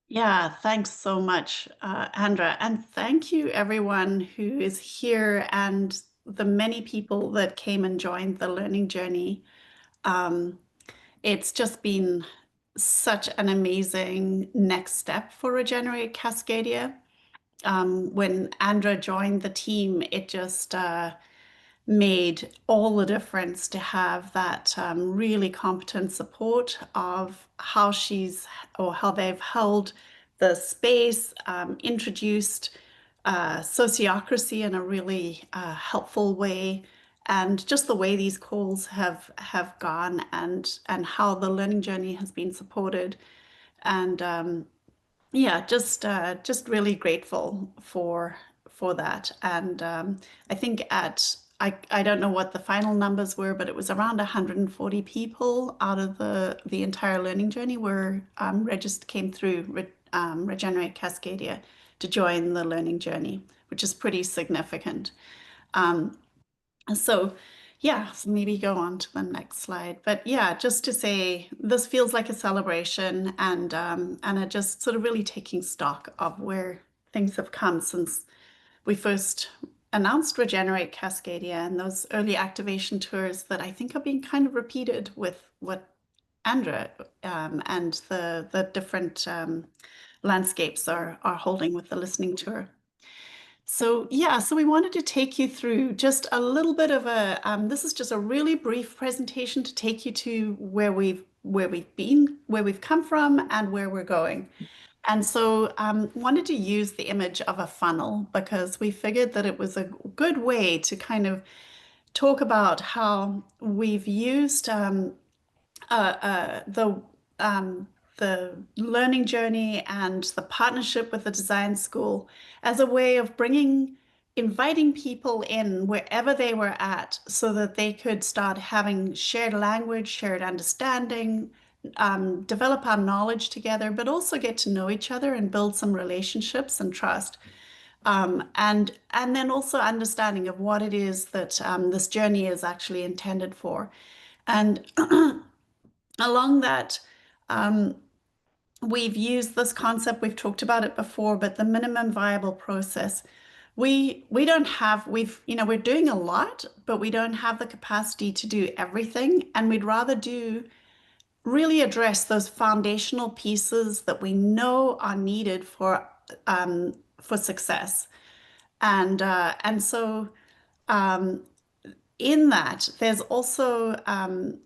Yeah, thanks so much, Andra. And thank you everyone who is here and the many people that came and joined the learning journey. It's just been such an amazing next step for Regenerate Cascadia. When Andra joined the team, it just made all the difference to have that really competent support of how they've held the space, introduced sociocracy in a really helpful way, and just the way these calls have gone and how the learning journey has been supported. And yeah, just really grateful for that. And I think I don't know what the final numbers were, but it was around 140 people out of the entire learning journey were came through Regenerate Cascadia to join the learning journey, which is pretty significant. So yeah, so maybe go on to the next slide. But yeah, just to say, this feels like a celebration and just sort of really taking stock of where things have come since we first announced Regenerate Cascadia and those early activation tours that I think are being kind of repeated with what Andra and the different landscapes are holding with the listening tour. So yeah, so we wanted to take you through just a little bit of this is just a really brief presentation to take you to where we've been, where we've come from, and where we're going. And so wanted to use the image of a funnel because we figured that it was a good way to kind of talk about how we've used the learning journey and the partnership with the design school as a way of inviting people in wherever they were at so that they could start having shared language, shared understanding, develop our knowledge together, but also get to know each other and build some relationships and trust. And then also understanding of what it is that this journey is actually intended for. And along that, we've used this concept, we've talked about it before, but the minimum viable process. We're doing a lot, but we don't have the capacity to do everything. And we'd rather really address those foundational pieces that we know are needed for success. And so in that, there's also an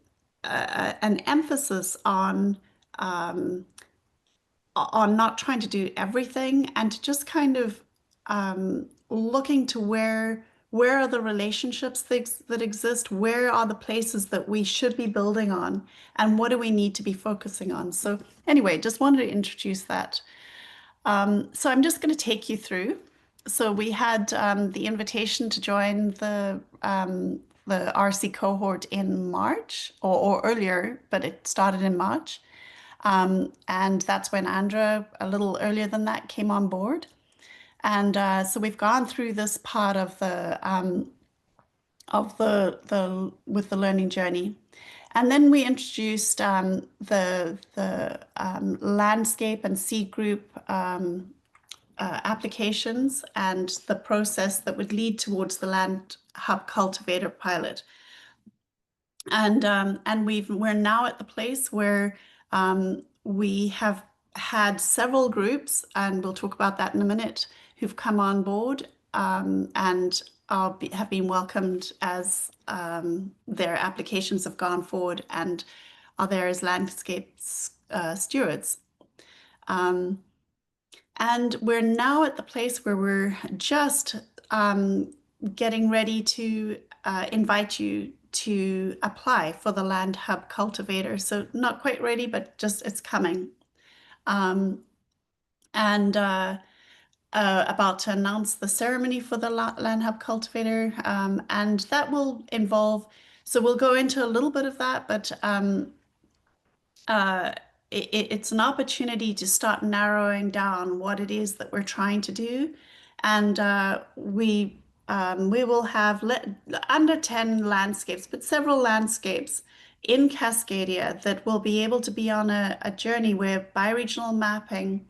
emphasis on not trying to do everything and to just kind of looking to where are the relationships that exist, where are the places that we should be building on, and what do we need to be focusing on. So anyway, just wanted to introduce that. So I'm just going to take you through. So we had the invitation to join the RC cohort in March or earlier, but it started in March. And that's when Andra, a little earlier than that, came on board. And so we've gone through this part of with the learning journey. And then we introduced the landscape and seed group applications and the process that would lead towards the Land Hub Cultivator pilot. And we're now at the place where we have had several groups, and we'll talk about that in a minute, who've come on board and have been welcomed as their applications have gone forward and are there as landscape stewards. And we're now at the place where we're just getting ready to invite you to apply for the Land Hub Cultivator. So not quite ready, but just it's coming. About to announce the ceremony for the Land Hub Cultivator, and that will involve, so we'll go into a little bit of that, but it's an opportunity to start narrowing down what it is that we're trying to do. And we will have under 10 landscapes, but several landscapes in Cascadia that will be able to be on a journey where bioregional mapping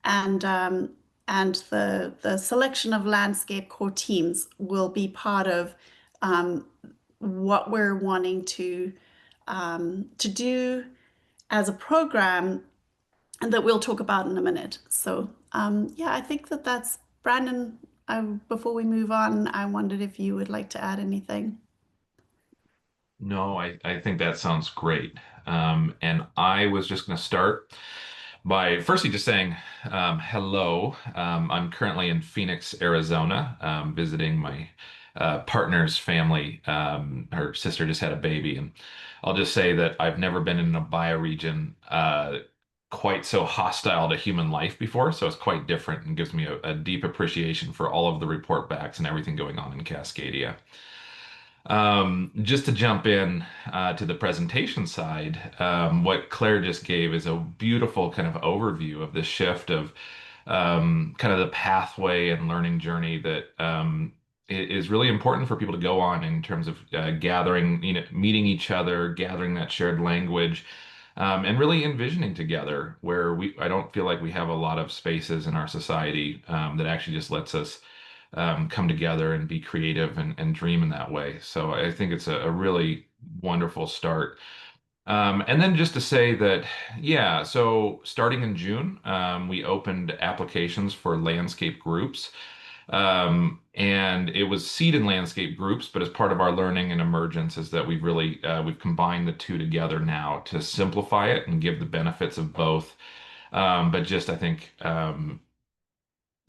and the selection of landscape core teams will be part of what we're wanting to do as a program, and that we'll talk about in a minute. So yeah, I think that's Brandon. Before we move on, I wondered if you would like to add anything. No, I think that sounds great. And I was just going to start by firstly just saying hello. I'm currently in Phoenix, Arizona, visiting my partner's family. Her sister just had a baby, and I'll just say that I've never been in a bioregion quite so hostile to human life before, so it's quite different and gives me a deep appreciation for all of the report backs and everything going on in Cascadia. Just to jump in to the presentation side, what Claire just gave is a beautiful kind of overview of the shift of kind of the pathway and learning journey that is really important for people to go on in terms of gathering, meeting each other, gathering that shared language, and really envisioning together where I don't feel like we have a lot of spaces in our society that actually just lets us come together and be creative and dream in that way. So I think it's a really wonderful start. And then just to say that, yeah, so starting in June, we opened applications for landscape groups. And it was seed and landscape groups, but as part of our learning and emergence is that we've combined the two together now to simplify it and give the benefits of both. But just I think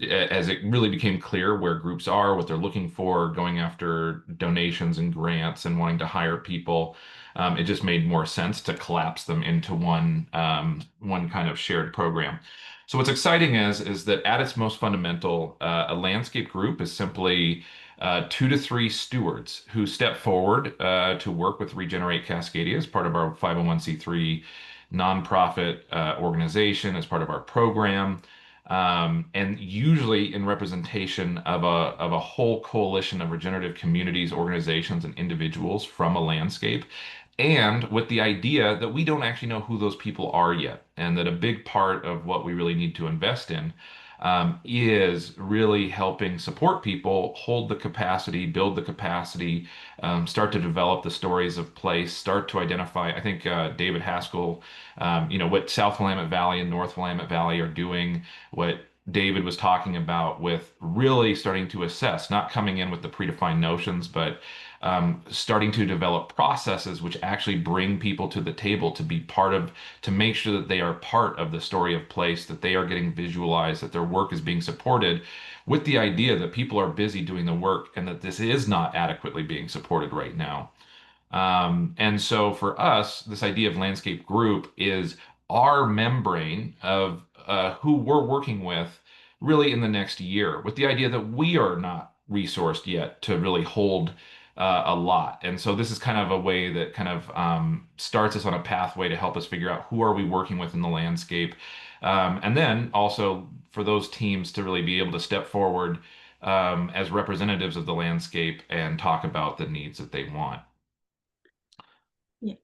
as it really became clear where groups are, what they're looking for, going after donations and grants and wanting to hire people, it just made more sense to collapse them into one kind of shared program. So what's exciting is that at its most fundamental, a landscape group is simply 2 to 3 stewards who step forward to work with Regenerate Cascadia as part of our 501c3 nonprofit organization, as part of our program. And usually in representation of a whole coalition of regenerative communities, organizations, and individuals from a landscape, and with the idea that we don't actually know who those people are yet, and that a big part of what we really need to invest in is really helping support people hold the capacity, build the capacity, start to develop the stories of place, start to identify. I think David Haskell, what South Willamette Valley and North Willamette Valley are doing, what David was talking about with really starting to assess, not coming in with the predefined notions, but starting to develop processes which actually bring people to the table to be part of, to make sure that they are part of the story of place, that they are getting visualized, that their work is being supported, with the idea that people are busy doing the work and that this is not adequately being supported right now. And so for us, this idea of landscape group is our membrane of who we're working with really in the next year, with the idea that we are not resourced yet to really hold a lot. And so this is kind of a way that kind of starts us on a pathway to help us figure out who are we working with in the landscape. And then also for those teams to really be able to step forward as representatives of the landscape and talk about the needs that they want. Yeah.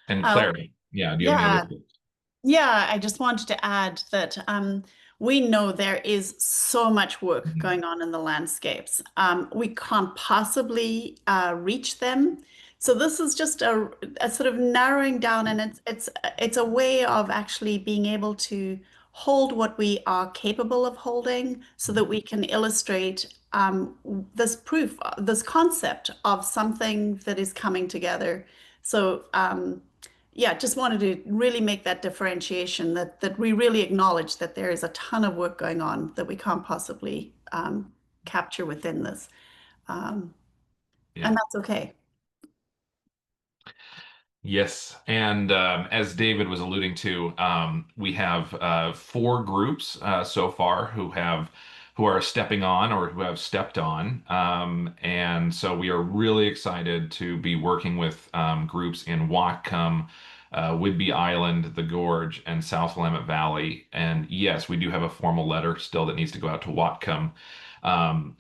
And Claire, yeah, do you have any other? Yeah, I just wanted to add that we know there is so much work going on in the landscapes. We can't possibly reach them. So this is just a sort of narrowing down, and it's a way of actually being able to hold what we are capable of holding, so that we can illustrate this proof, this concept of something that is coming together. So yeah, just wanted to really make that differentiation, that we really acknowledge that there is a ton of work going on that we can't possibly capture within this. And that's okay. Yes, and as David was alluding to, we have 4 groups so far who are stepping on or who have stepped on, and so we are really excited to be working with groups in Whatcom, Whidbey Island, the Gorge, and South Willamette Valley. And yes, we do have a formal letter still that needs to go out to Whatcom,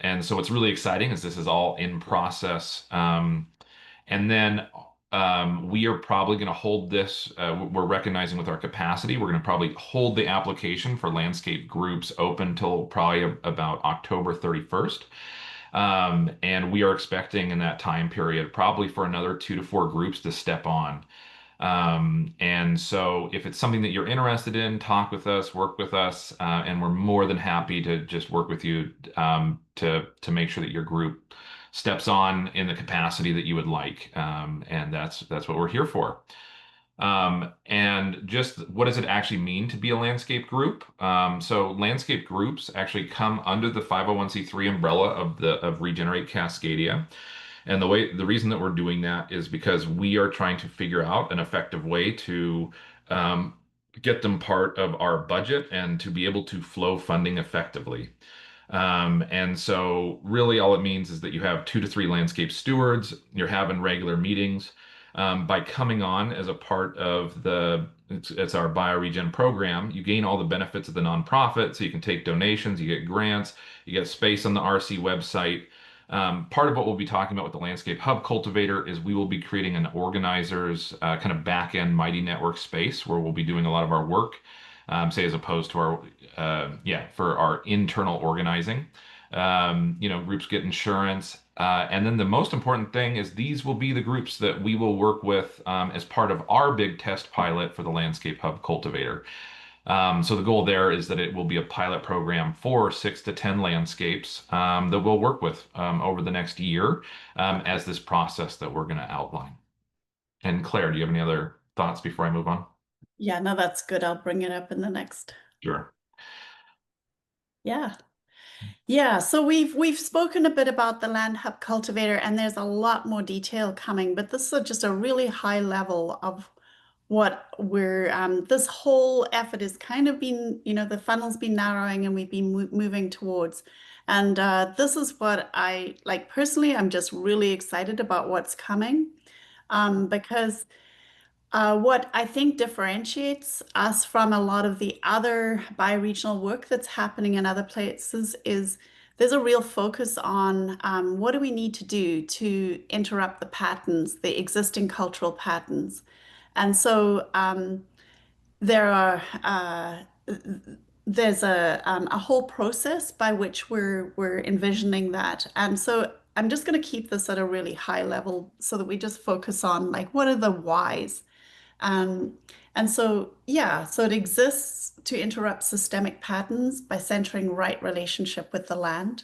and so what's really exciting is this is all in process. And then we are probably going to hold this. We're recognizing with our capacity, we're going to probably hold the application for landscape groups open till probably about October 31st. And we are expecting in that time period, probably for another 2 to 4 groups to step on. And so if it's something that you're interested in, talk with us, work with us, and we're more than happy to just work with you to make sure that your group steps on in the capacity that you would like. And that's what we're here for. And just what does it actually mean to be a landscape group? So landscape groups actually come under the 501c3 umbrella of Regenerate Cascadia. And the reason that we're doing that is because we are trying to figure out an effective way to get them part of our budget and to be able to flow funding effectively. And so really all it means is that you have 2 to 3 landscape stewards, you're having regular meetings. By coming on as a part of it's our BioRegen program, you gain all the benefits of the nonprofit. So you can take donations, you get grants, you get space on the RC website. Part of what we'll be talking about with the Landscape Hub Cultivator is we will be creating an organizer's kind of back-end Mighty Network space where we'll be doing a lot of our work, say as opposed to for our internal organizing. Groups get insurance. And then the most important thing is these will be the groups that we will work with as part of our big test pilot for the Landscape Hub Cultivator. So the goal there is that it will be a pilot program for 6 to 10 landscapes that we'll work with over the next year as this process that we're going to outline. And Claire, do you have any other thoughts before I move on? Yeah, no, that's good. I'll bring it up in the next. Sure. Yeah. Yeah, so we've spoken a bit about the Land Hub Cultivator, and there's a lot more detail coming, but this is just a really high level of what this whole effort has kind of been, the funnel's been narrowing and we've been moving towards. And this is what I like personally, I'm just really excited about what's coming because what I think differentiates us from a lot of the other bioregional work that's happening in other places is there's a real focus on what do we need to do to interrupt the patterns, the existing cultural patterns. And so there's a whole process by which we're envisioning that. And so I'm just going to keep this at a really high level so that we just focus on like what are the whys. And so, yeah, so it exists to interrupt systemic patterns by centering right relationship with the land.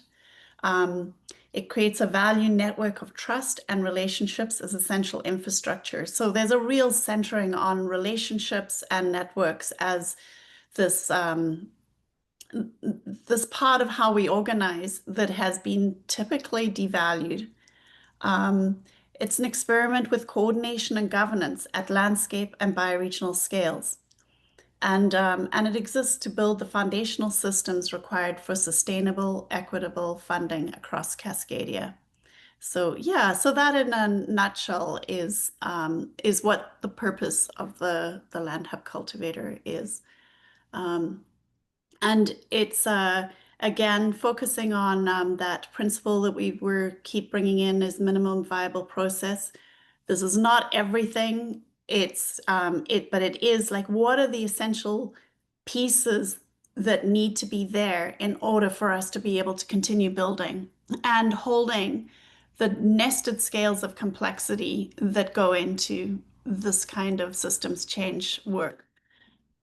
It creates a value network of trust and relationships as essential infrastructure. So there's a real centering on relationships and networks as this this part of how we organize that has been typically devalued. It's an experiment with coordination and governance at landscape and bioregional scales. And it exists to build the foundational systems required for sustainable, equitable funding across Cascadia. So yeah, so that in a nutshell is what the purpose of the Land Hub Cultivator is. And it's again focusing on that principle that we're keep bringing in is minimum viable process. This is not everything. But it is like what are the essential pieces that need to be there in order for us to be able to continue building and holding the nested scales of complexity that go into this kind of systems change work.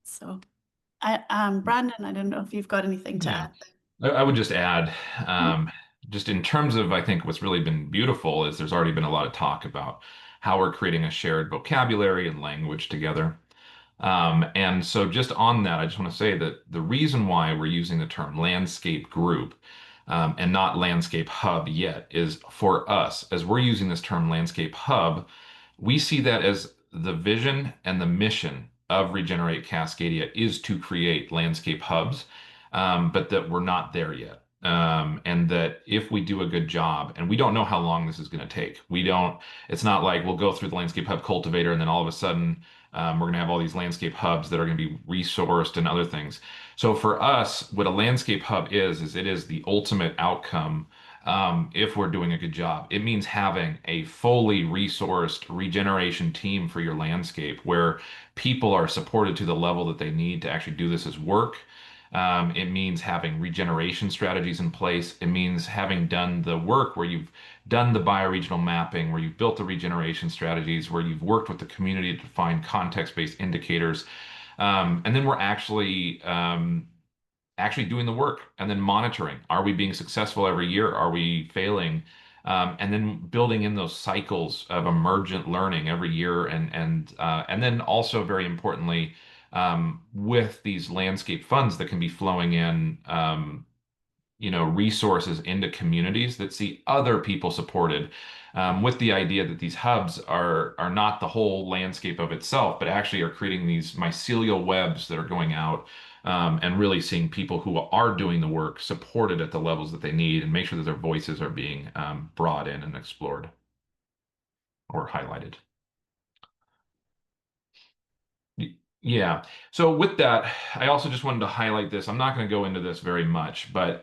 So, Brandon, I don't know if you've got anything to Yeah. add. I would just add, just in terms of, I think what's really been beautiful is there's already been a lot of talk about how we're creating a shared vocabulary and language together. And so just on that, I just want to say that the reason why we're using the term landscape group and not landscape hub yet is for us, as we're using this term landscape hub, we see that as the vision and the mission of Regenerate Cascadia is to create landscape hubs, but that we're not there yet. And that if we do a good job, and we don't know how long this is going to take, it's not like we'll go through the landscape hub cultivator and then all of a sudden we're going to have all these landscape hubs that are going to be resourced and other things. So for us, what a landscape hub is it is the ultimate outcome if we're doing a good job. It means having a fully resourced regeneration team for your landscape where people are supported to the level that they need to actually do this as work. It means having regeneration strategies in place. It means having done the work where you've done the bioregional mapping, where you've built the regeneration strategies, where you've worked with the community to find context-based indicators. And then we're actually doing the work and then monitoring. Are we being successful every year? Are we failing? And then building in those cycles of emergent learning every year, and then also very importantly, with these landscape funds that can be flowing in, resources into communities that see other people supported, with the idea that these hubs are not the whole landscape of itself, but actually are creating these mycelial webs that are going out, and really seeing people who are doing the work supported at the levels that they need and make sure that their voices are being brought in and explored or highlighted. Yeah. So with that, I also just wanted to highlight this. I'm not going to go into this very much, but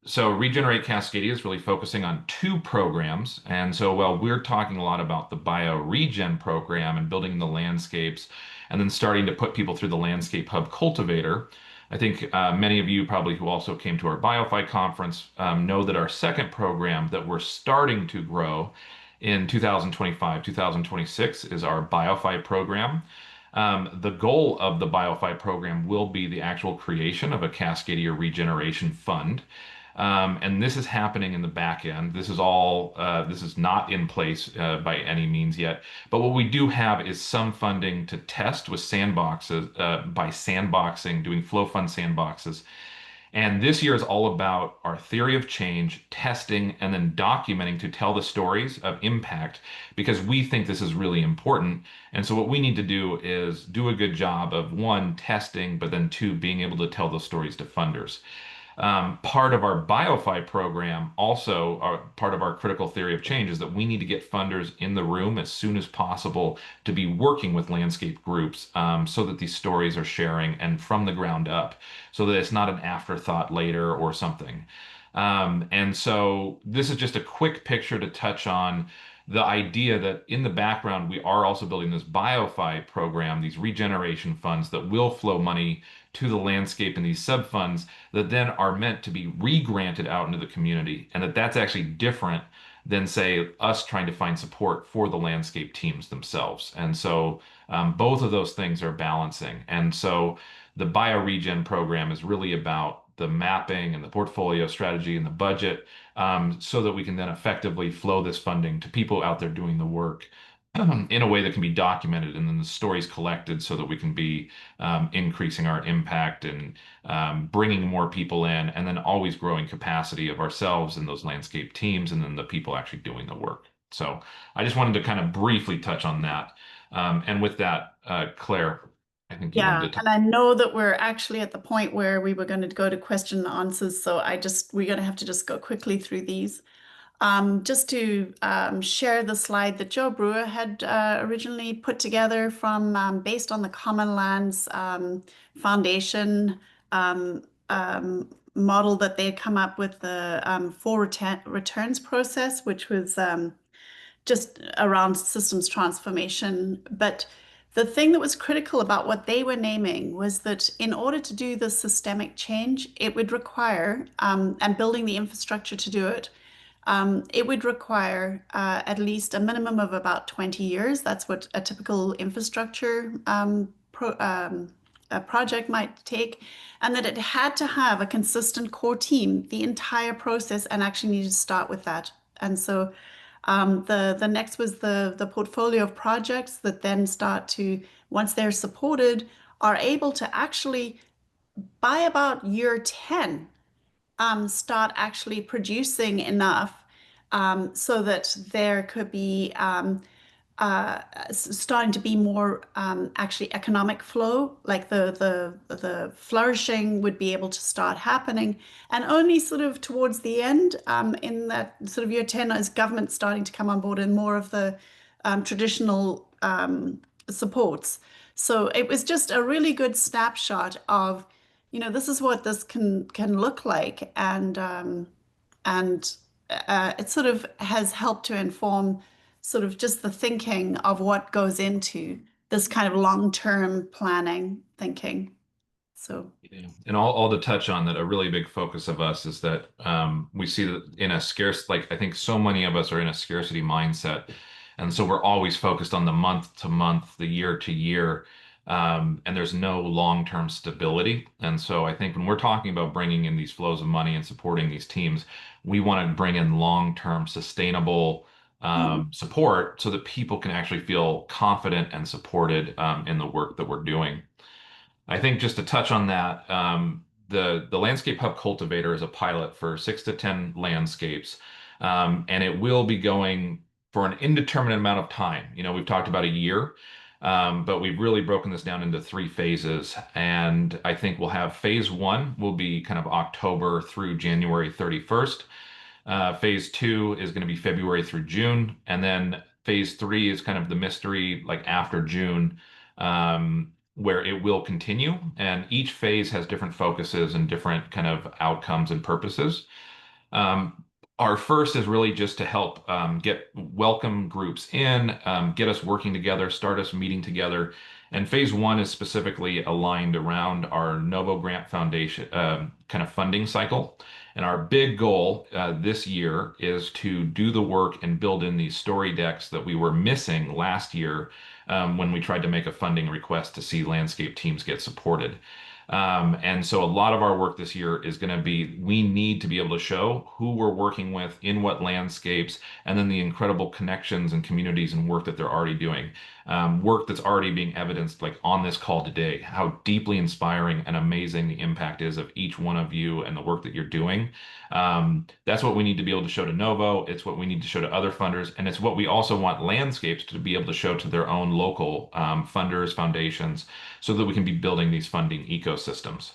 so Regenerate Cascadia is really focusing on two programs. And so while we're talking a lot about the BioRegen program and building the landscapes and then starting to put people through the Landscape Hub Cultivator, I think many of you probably who also came to our BioPhi conference know that our second program that we're starting to grow in 2025, 2026 is our BioPhi program. The goal of the BioPhi program will be the actual creation of a Cascadia Regeneration Fund. And this is happening in the back end. This is not in place by any means yet. But what we do have is some funding to test with sandboxes, by sandboxing, doing flow fund sandboxes. And this year is all about our theory of change, testing, and then documenting to tell the stories of impact because we think this is really important. And so what we need to do is do a good job of one, testing, but then two, being able to tell those stories to funders. Part of our BioPhi program, also part of our critical theory of change, is that we need to get funders in the room as soon as possible to be working with landscape groups, so that these stories are sharing and from the ground up, so that it's not an afterthought later or something. And so this is just a quick picture to touch on the idea that in the background, we are also building this BioPhi program, these regeneration funds that will flow money to the landscape in these sub-funds that then are meant to be re-granted out into the community. And that's actually different than, say, us trying to find support for the landscape teams themselves. And so both of those things are balancing. And so the BioRegen program is really about the mapping and the portfolio strategy and the budget, so that we can then effectively flow this funding to people out there doing the work in a way that can be documented and then the stories collected so that we can be increasing our impact and bringing more people in and then always growing capacity of ourselves and those landscape teams and then the people actually doing the work. So I just wanted to kind of briefly touch on that. And with that, Claire, I think you wanted to And I know that we're actually at the point where we were going to go to question and answers. So we're going to have to just go quickly through these. Just to share the slide that Joe Brewer had originally put together from based on the Common Lands Foundation model that they had come up with, the full returns process, which was just around systems transformation. But the thing that was critical about what they were naming was that in order to do the systemic change, it would require, and building the infrastructure to do it, it would require at least a minimum of about 20 years. That's what a typical infrastructure a project might take, and that it had to have a consistent core team the entire process, and actually needed to start with that. And so the next was the portfolio of projects that then start to, once they're supported, are able to actually, by about year 10, start actually producing enough so that there could be starting to be more actually economic flow, like the flourishing would be able to start happening, and only sort of towards the end, in that sort of year 10, as government starting to come on board and more of the traditional supports. So it was just a really good snapshot of, this is what this can look like, and it sort of has helped to inform sort of just the thinking of what goes into this kind of long-term planning thinking. So, yeah. And all to touch on that, a really big focus of us is that we see that in a scarce, like I think so many of us are in a scarcity mindset. And so we're always focused on the month to month, the year to year, and there's no long-term stability. And so I think when we're talking about bringing in these flows of money and supporting these teams, we want to bring in long-term sustainable support so that people can actually feel confident and supported in the work that we're doing. I think just to touch on that, the Landscape Hub Cultivator is a pilot for 6 to 10 landscapes, and it will be going for an indeterminate amount of time. We've talked about a year, but we've really broken this down into 3 phases. And I think we'll have phase 1 will be kind of October through January 31st. Phase 2 is going to be February through June. And then phase 3 is kind of the mystery, like after June, where it will continue. And each phase has different focuses and different kind of outcomes and purposes. Our first is really just to help get welcome groups in, get us working together, start us meeting together. And phase 1 is specifically aligned around our Novo Grant Foundation kind of funding cycle. And our big goal this year is to do the work and build in these story decks that we were missing last year when we tried to make a funding request to see landscape teams get supported. And so a lot of our work this year is going to be, we need to be able to show who we're working with in what landscapes, and then the incredible connections and communities and work that they're already doing. Work that's already being evidenced, like on this call today, how deeply inspiring and amazing the impact is of each one of you and the work that you're doing. That's what we need to be able to show to Novo. It's what we need to show to other funders. And it's what we also want landscapes to be able to show to their own local funders, foundations, so that we can be building these funding ecosystems.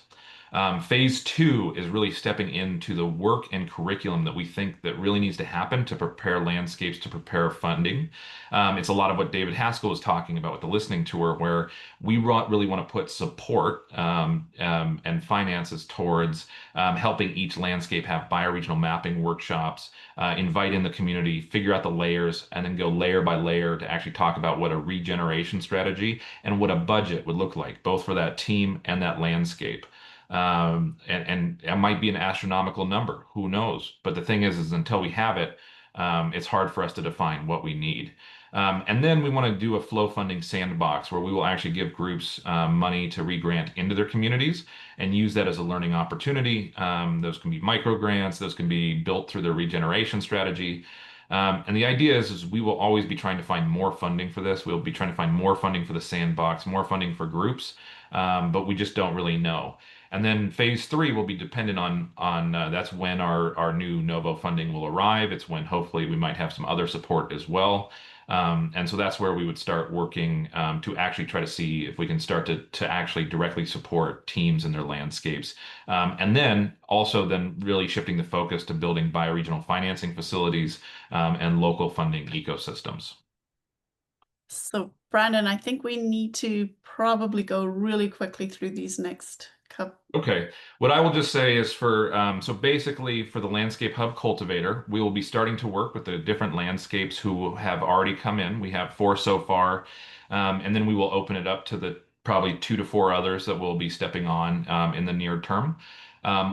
Phase 2 is really stepping into the work and curriculum that we think that really needs to happen to prepare landscapes, to prepare funding. It's a lot of what David Haskell was talking about with the listening tour, where we really want to put support and finances towards helping each landscape have bioregional mapping workshops, invite in the community, figure out the layers, and then go layer by layer to actually talk about what a regeneration strategy and what a budget would look like, both for that team and that landscape. And it might be an astronomical number, who knows? But the thing is until we have it, it's hard for us to define what we need. And then we want to do a flow funding sandbox where we will actually give groups money to re-grant into their communities and use that as a learning opportunity. Those can be micro grants, those can be built through their regeneration strategy. And the idea is we will always be trying to find more funding for this. We'll be trying to find more funding for the sandbox, more funding for groups, but we just don't really know. And then phase 3 will be dependent on that's when our new Novo funding will arrive. It's when hopefully we might have some other support as well. And so that's where we would start working to actually try to see if we can start to actually directly support teams in their landscapes. And then also then really shifting the focus to building bioregional financing facilities and local funding ecosystems. So Brandon, I think we need to probably go really quickly through these next Cup. Okay. What I will just say is so basically for the Landscape Hub cultivator, we will be starting to work with the different landscapes who have already come in. We have 4 so far. And then we will open it up to the probably 2 to 4 others that will be stepping on in the near term.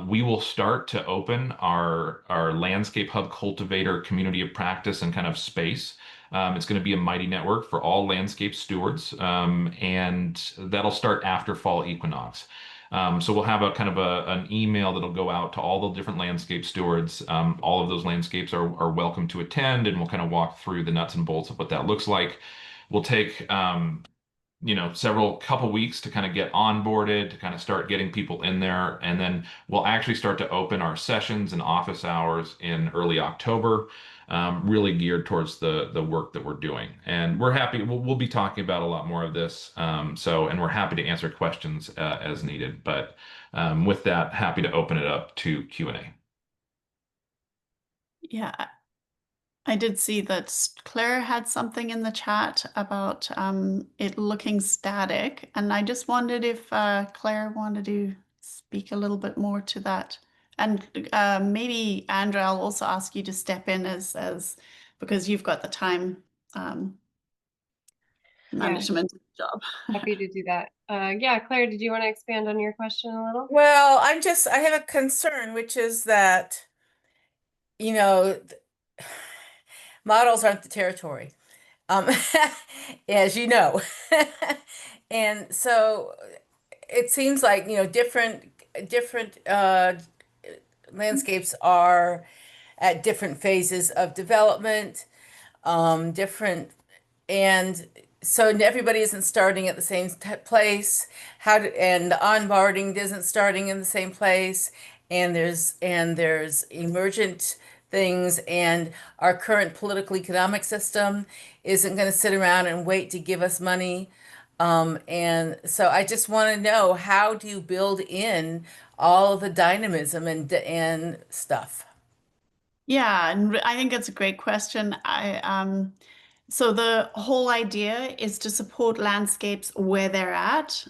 We will start to open our Landscape Hub cultivator community of practice and kind of space. It's going to be a mighty network for all landscape stewards, and that'll start after fall equinox. So we'll have a kind of an email that'll go out to all the different landscape stewards. All of those landscapes are welcome to attend, and we'll kind of walk through the nuts and bolts of what that looks like. We'll take several couple weeks to kind of get onboarded, to kind of start getting people in there. And then we'll actually start to open our sessions and office hours in early October, really geared towards the work that we're doing. And we're happy, we'll be talking about a lot more of this. And we're happy to answer questions as needed. But with that, happy to open it up to Q&A. Yeah, I did see that Claire had something in the chat about it looking static, and I just wondered if Claire wanted to speak a little bit more to that. And maybe Andrea, I'll also ask you to step in as because you've got the time management job. Happy to do that. Yeah, Claire, did you want to expand on your question a little? Well, I have a concern, which is that, models aren't the territory, as you know. And so it seems like, different landscapes are at different phases of development, different, and so everybody isn't starting at the same place. And the onboarding isn't starting in the same place, and there's emergent things, and our current political economic system isn't going to sit around and wait to give us money. And so I just want to know, how do you build in all of the dynamism and stuff? Yeah, and I think it's a great question. So the whole idea is to support landscapes where they're at,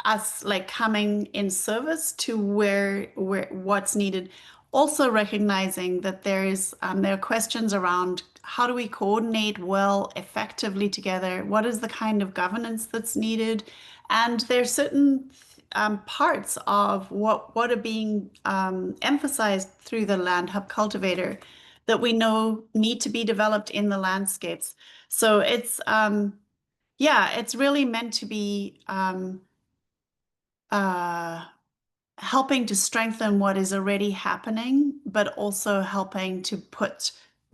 us like coming in service to where what's needed. Also recognizing that there are questions around how do we coordinate well, effectively together? What is the kind of governance that's needed? And there's certain parts of what are being emphasized through the Land Hub cultivator that we know need to be developed in the landscapes. So it's it's really meant to be helping to strengthen what is already happening, but also helping to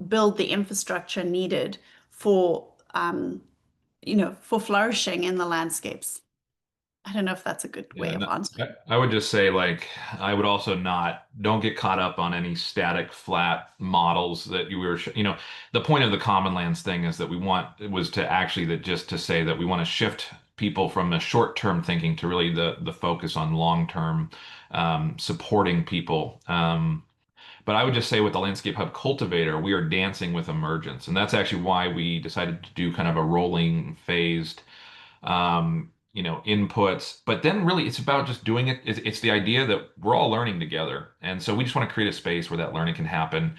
build the infrastructure needed for for flourishing in the landscapes. I don't know if that's a good way of answering. I would just say, I would also don't get caught up on any static, flat models that the point of the common lands thing is that just to say that we want to shift people from a short-term thinking to really the focus on long-term supporting people. But I would just say with the Landscape Hub cultivator, we are dancing with emergence. And that's actually why we decided to do kind of a rolling phased inputs. But then really it's about just doing it. It's the idea that we're all learning together. And so we just want to create a space where that learning can happen.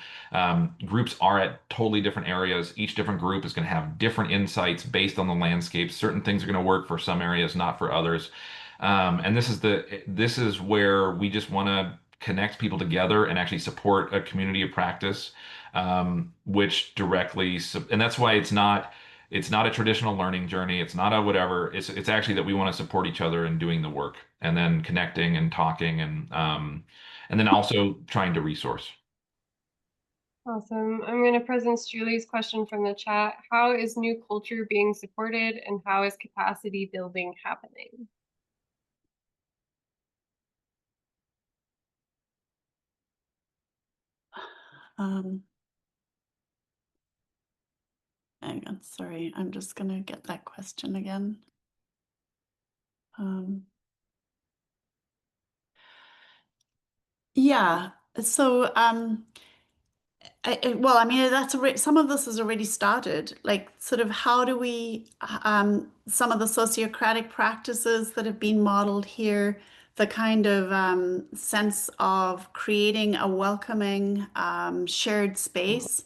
Groups are at totally different areas. Each different group is going to have different insights based on the landscape. Certain things are going to work for some areas, not for others. And this is where we just want to connect people together and actually support a community of practice, which directly, and that's why it's not a traditional learning journey. It's not a whatever. It's actually that we want to support each other in doing the work, and then connecting and talking, and then also trying to resource. Awesome. I'm going to present Julie's question from the chat. How is new culture being supported, and how is capacity building happening? Hang on, sorry, I'm just gonna get that question again. Yeah, so some of this has already started. Like, sort of, how do we some of the sociocratic practices that have been modeled here, the kind of sense of creating a welcoming shared space.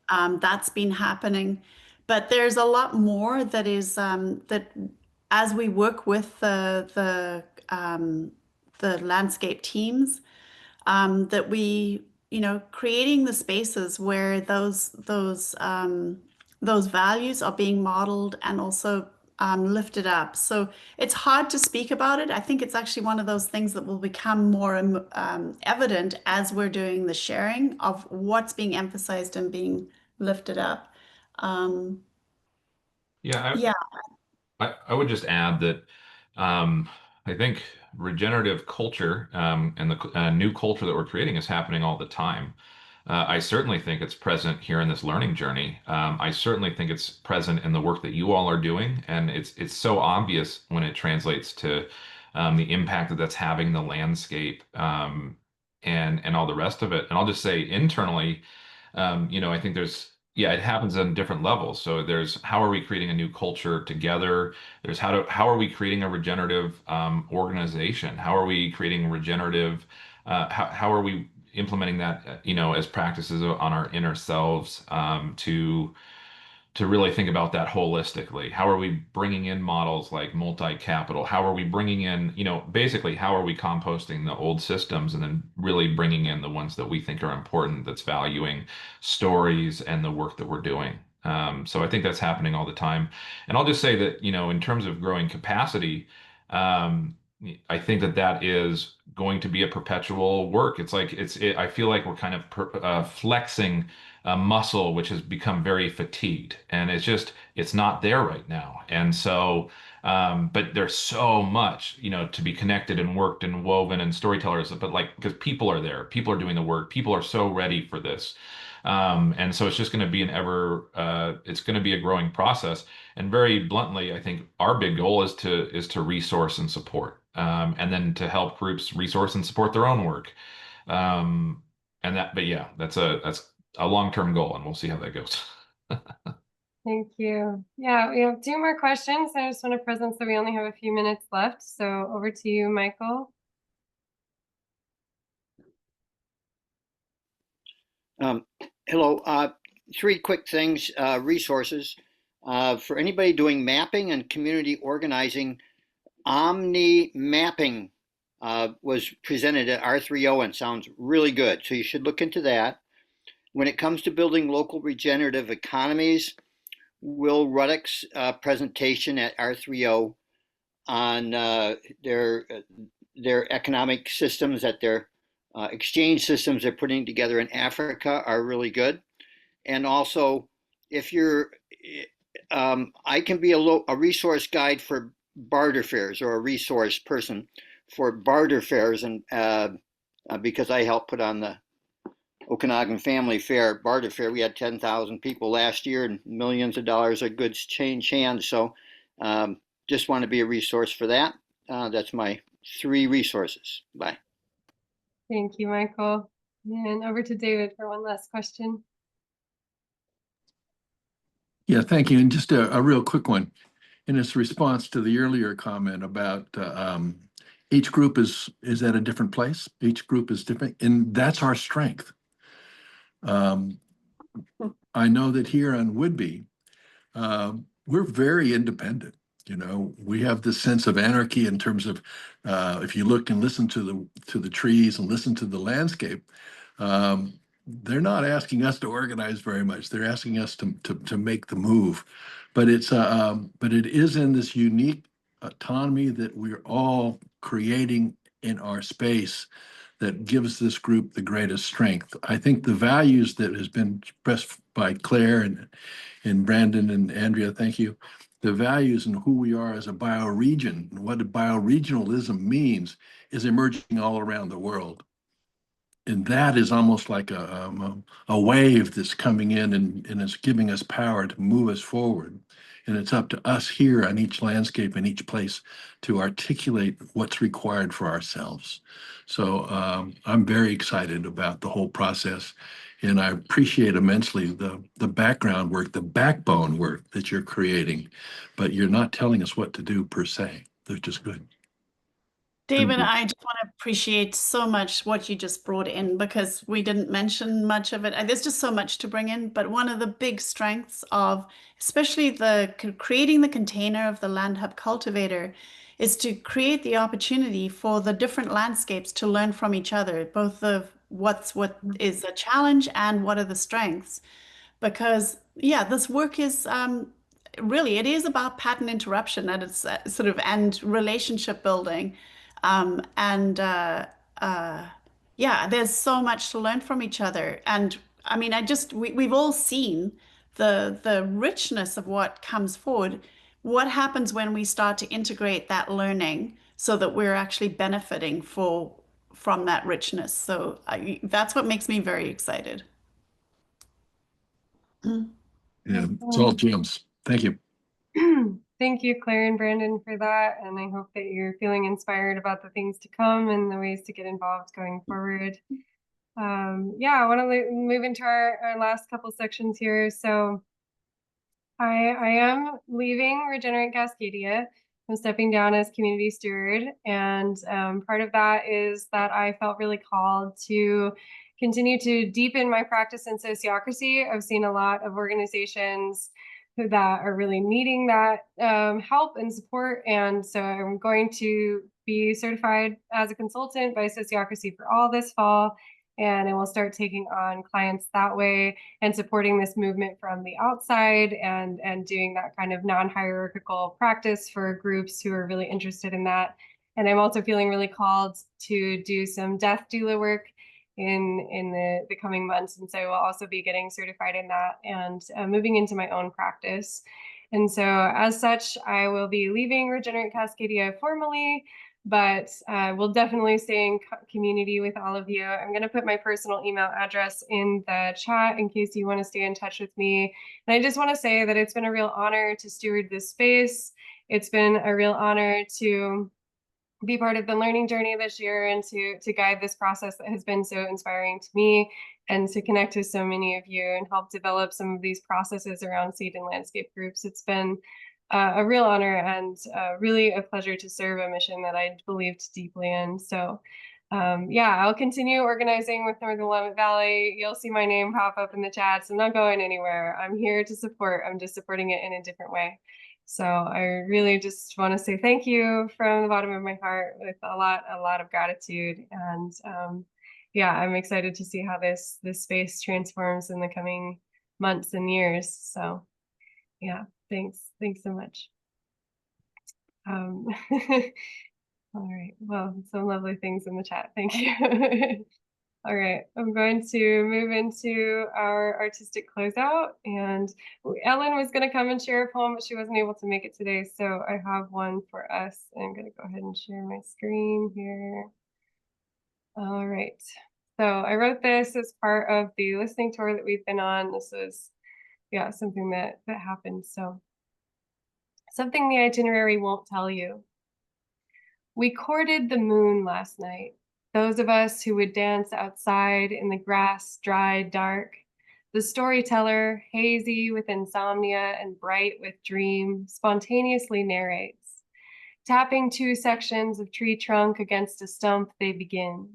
That's been happening. But there's a lot more that is that as we work with the landscape teams, that we, creating the spaces where those values are being modeled and also lifted up. So it's hard to speak about it. I think it's actually one of those things that will become more evident as we're doing the sharing of what's being emphasized and being lifted up. Yeah, Yeah. I would just add that I think regenerative culture and the new culture that we're creating is happening all the time. I certainly think it's present here in this learning journey. I certainly think it's present in the work that you all are doing, and it's so obvious when it translates to the impact that that's having the landscape and all the rest of it. And I'll just say internally, I think yeah, it happens on different levels. So there's how are we creating a new culture together? There's how are we creating a regenerative organization? How are we creating regenerative? How are we implementing that, as practices on our inner selves to really think about that holistically? How are we bringing in models like multi-capital? How are we bringing in, basically, how are we composting the old systems and then really bringing in the ones that we think are important, that's valuing stories and the work that we're doing? So I think that's happening all the time. And I'll just say that, in terms of growing capacity, I think that is going to be a perpetual work. It's like I feel like we're kind of flexing a muscle which has become very fatigued, and it's not there right now. And so, but there's so much, to be connected and worked and woven and storytellers. But like, because people are there, people are doing the work, people are so ready for this. And so it's just going to be it's going to be a growing process. And very bluntly, I think our big goal is to resource and support, and then to help groups resource and support their own work. But yeah, that's a long-term goal, and we'll see how that goes. Thank you. Yeah, we have two more questions. I just want to present that we only have a few minutes left. So over to you, Michael. Hello. Three quick things. Resources. For anybody doing mapping and community organizing, Omni Mapping was presented at R3O and sounds really good. So you should look into that. When it comes to building local regenerative economies, Will Ruddock's presentation at R3O on their economic systems, that their exchange systems they're putting together in Africa are really good. And also, if you're, I can be a resource guide for barter fairs, or a resource person for barter fairs, and because I helped put on the Okanagan Family Fair barter fair. We had 10,000 people last year and millions of dollars of goods change hands. So just want to be a resource for that. That's my three resources. Bye. Thank you, Michael. And over to David for one last question. Yeah, thank you. And just a real quick one. In its response to the earlier comment about each group is at a different place. Each group is different, and that's our strength. I know that here on Whidbey, we're very independent. We have this sense of anarchy in terms of if you look and listen to the trees and listen to the landscape, they're not asking us to organize very much. They're asking us to make the move, but it is in this unique autonomy that we're all creating in our space that gives this group the greatest strength. I think the values that has been expressed by Claire and Brandon and Andrea, thank you. The values and who we are as a bioregion, and what bioregionalism means, is emerging all around the world. And that is almost like a wave that's coming in and it's giving us power to move us forward. And it's up to us here on each landscape and each place to articulate what's required for ourselves. So I'm very excited about the whole process. And I appreciate immensely the background work, the backbone work that you're creating. But you're not telling us what to do per se. They're just good. David, I just want to appreciate so much what you just brought in because we didn't mention much of it. There's just so much to bring in, but one of the big strengths of especially the creating the container of the Land Hub cultivator is to create the opportunity for the different landscapes to learn from each other, both of what is a challenge and what are the strengths. Because yeah, this work is really it is about pattern interruption and it's sort of and relationship building. And yeah, there's so much to learn from each other. And I mean, we've all seen the richness of what comes forward. What happens when we start to integrate that learning so that we're actually benefiting from that richness? So that's what makes me very excited. Yeah, it's all gems. Thank you. Thank you, Claire and Brandon, for that. And I hope that you're feeling inspired about the things to come and the ways to get involved going forward. Yeah, I want to move into our last couple sections here. So I am leaving Regenerate Cascadia. I'm stepping down as community steward. And part of that is that I felt really called to continue to deepen my practice in sociocracy. I've seen a lot of organizations that are really needing that help and support. And so I'm going to be certified as a consultant by Sociocracy for All this fall. And I will start taking on clients that way and supporting this movement from the outside and doing that kind of non-hierarchical practice for groups who are really interested in that. And I'm also feeling really called to do some death doula work in the coming months. And so I will also be getting certified in that and moving into my own practice. And so as such, I will be leaving Regenerate Cascadia formally, but we'll definitely stay in community with all of you. I'm going to put my personal email address in the chat in case you want to stay in touch with me. And I just want to say that it's been a real honor to steward this space. It's been a real honor to be part of the learning journey this year and to guide this process that has been so inspiring to me and to connect with so many of you and help develop some of these processes around seed and landscape groups. It's been a real honor and really a pleasure to serve a mission that I believed deeply in. So yeah, I'll continue organizing with Northern Willamette Valley. You'll see my name pop up in the chats. I'm not going anywhere. I'm here to support. I'm just supporting it in a different way. So I really just want to say thank you from the bottom of my heart with a lot of gratitude. And yeah, I'm excited to see how this space transforms in the coming months and years. So yeah, thanks so much. All right, well, some lovely things in the chat. Thank you. All right, I'm going to move into our artistic closeout, and Ellen was going to come and share a poem, but she wasn't able to make it today, so I have one for us. I'm going to go ahead and share my screen here. All right, so I wrote this as part of the listening tour that we've been on. This was, yeah, something that happened. So, something the itinerary won't tell you. We courted the moon last night. Those of us who would dance outside in the grass dried dark. The storyteller, hazy with insomnia and bright with dream, spontaneously narrates. Tapping two sections of tree trunk against a stump, they begin.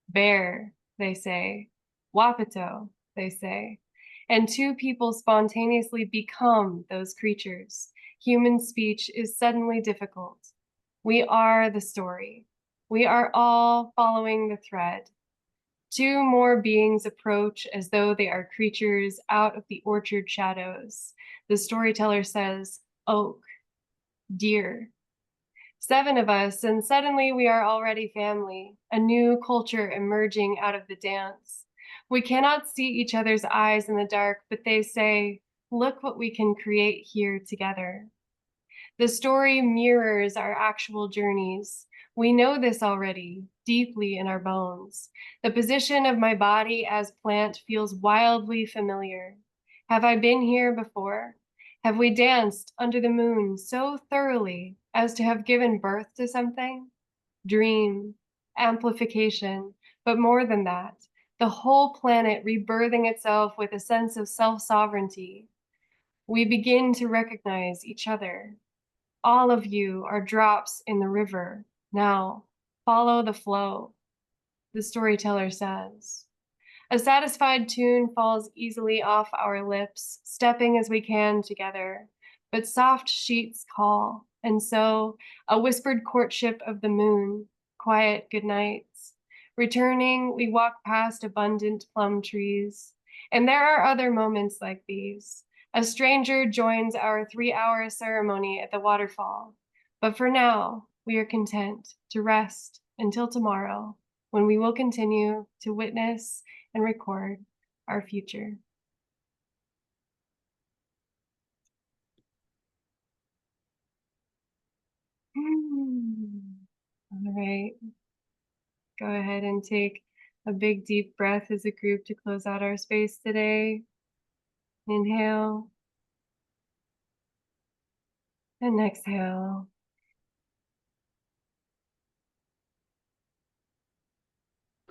Bear, they say. Wapato, they say. And two people spontaneously become those creatures. Human speech is suddenly difficult. We are the story. We are all following the thread. Two more beings approach as though they are creatures out of the orchard shadows. The storyteller says, oak, deer. 7 of us, and suddenly we are already family, a new culture emerging out of the dance. We cannot see each other's eyes in the dark, but they say, look what we can create here together. The story mirrors our actual journeys. We know this already, deeply in our bones. The position of my body as plant feels wildly familiar. Have I been here before? Have we danced under the moon so thoroughly as to have given birth to something? Dream, amplification, but more than that, the whole planet rebirthing itself with a sense of self-sovereignty. We begin to recognize each other. All of you are drops in the river now, Follow the flow, the storyteller says. A satisfied tune falls easily off our lips, stepping as we can together. But soft sheets call, and so a whispered courtship of the moon, quiet goodnights. Returning, we walk past abundant plum trees. And there are other moments like these. A stranger joins our 3-hour ceremony at the waterfall. But for now, we are content to rest until tomorrow, when we will continue to witness and record our future. All right. Go ahead and take a big deep breath as a group to close out our space today. Inhale and exhale.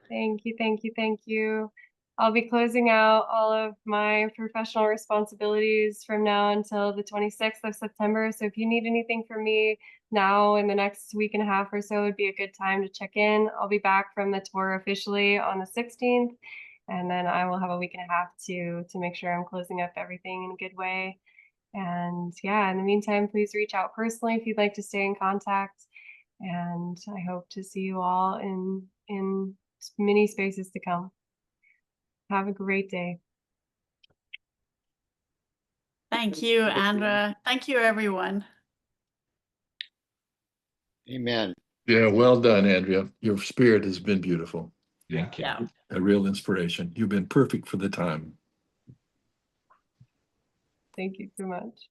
Thank you, thank you, thank you. I'll be closing out all of my professional responsibilities from now until the 26th of September. So if you need anything from me now in the next week and a half or so, would be a good time to check in. I'll be back from the tour officially on the 16th, and then I will have a week and a half to make sure I'm closing up everything in a good way. And yeah, in the meantime, please reach out personally if you'd like to stay in contact. And I hope to see you all in many spaces to come. Have a great day. Thank you, Andrea. Thank you, everyone. Amen. Yeah, well done, Andrea. Your spirit has been beautiful. Thank you. Yeah. A real inspiration. You've been perfect for the time. Thank you so much.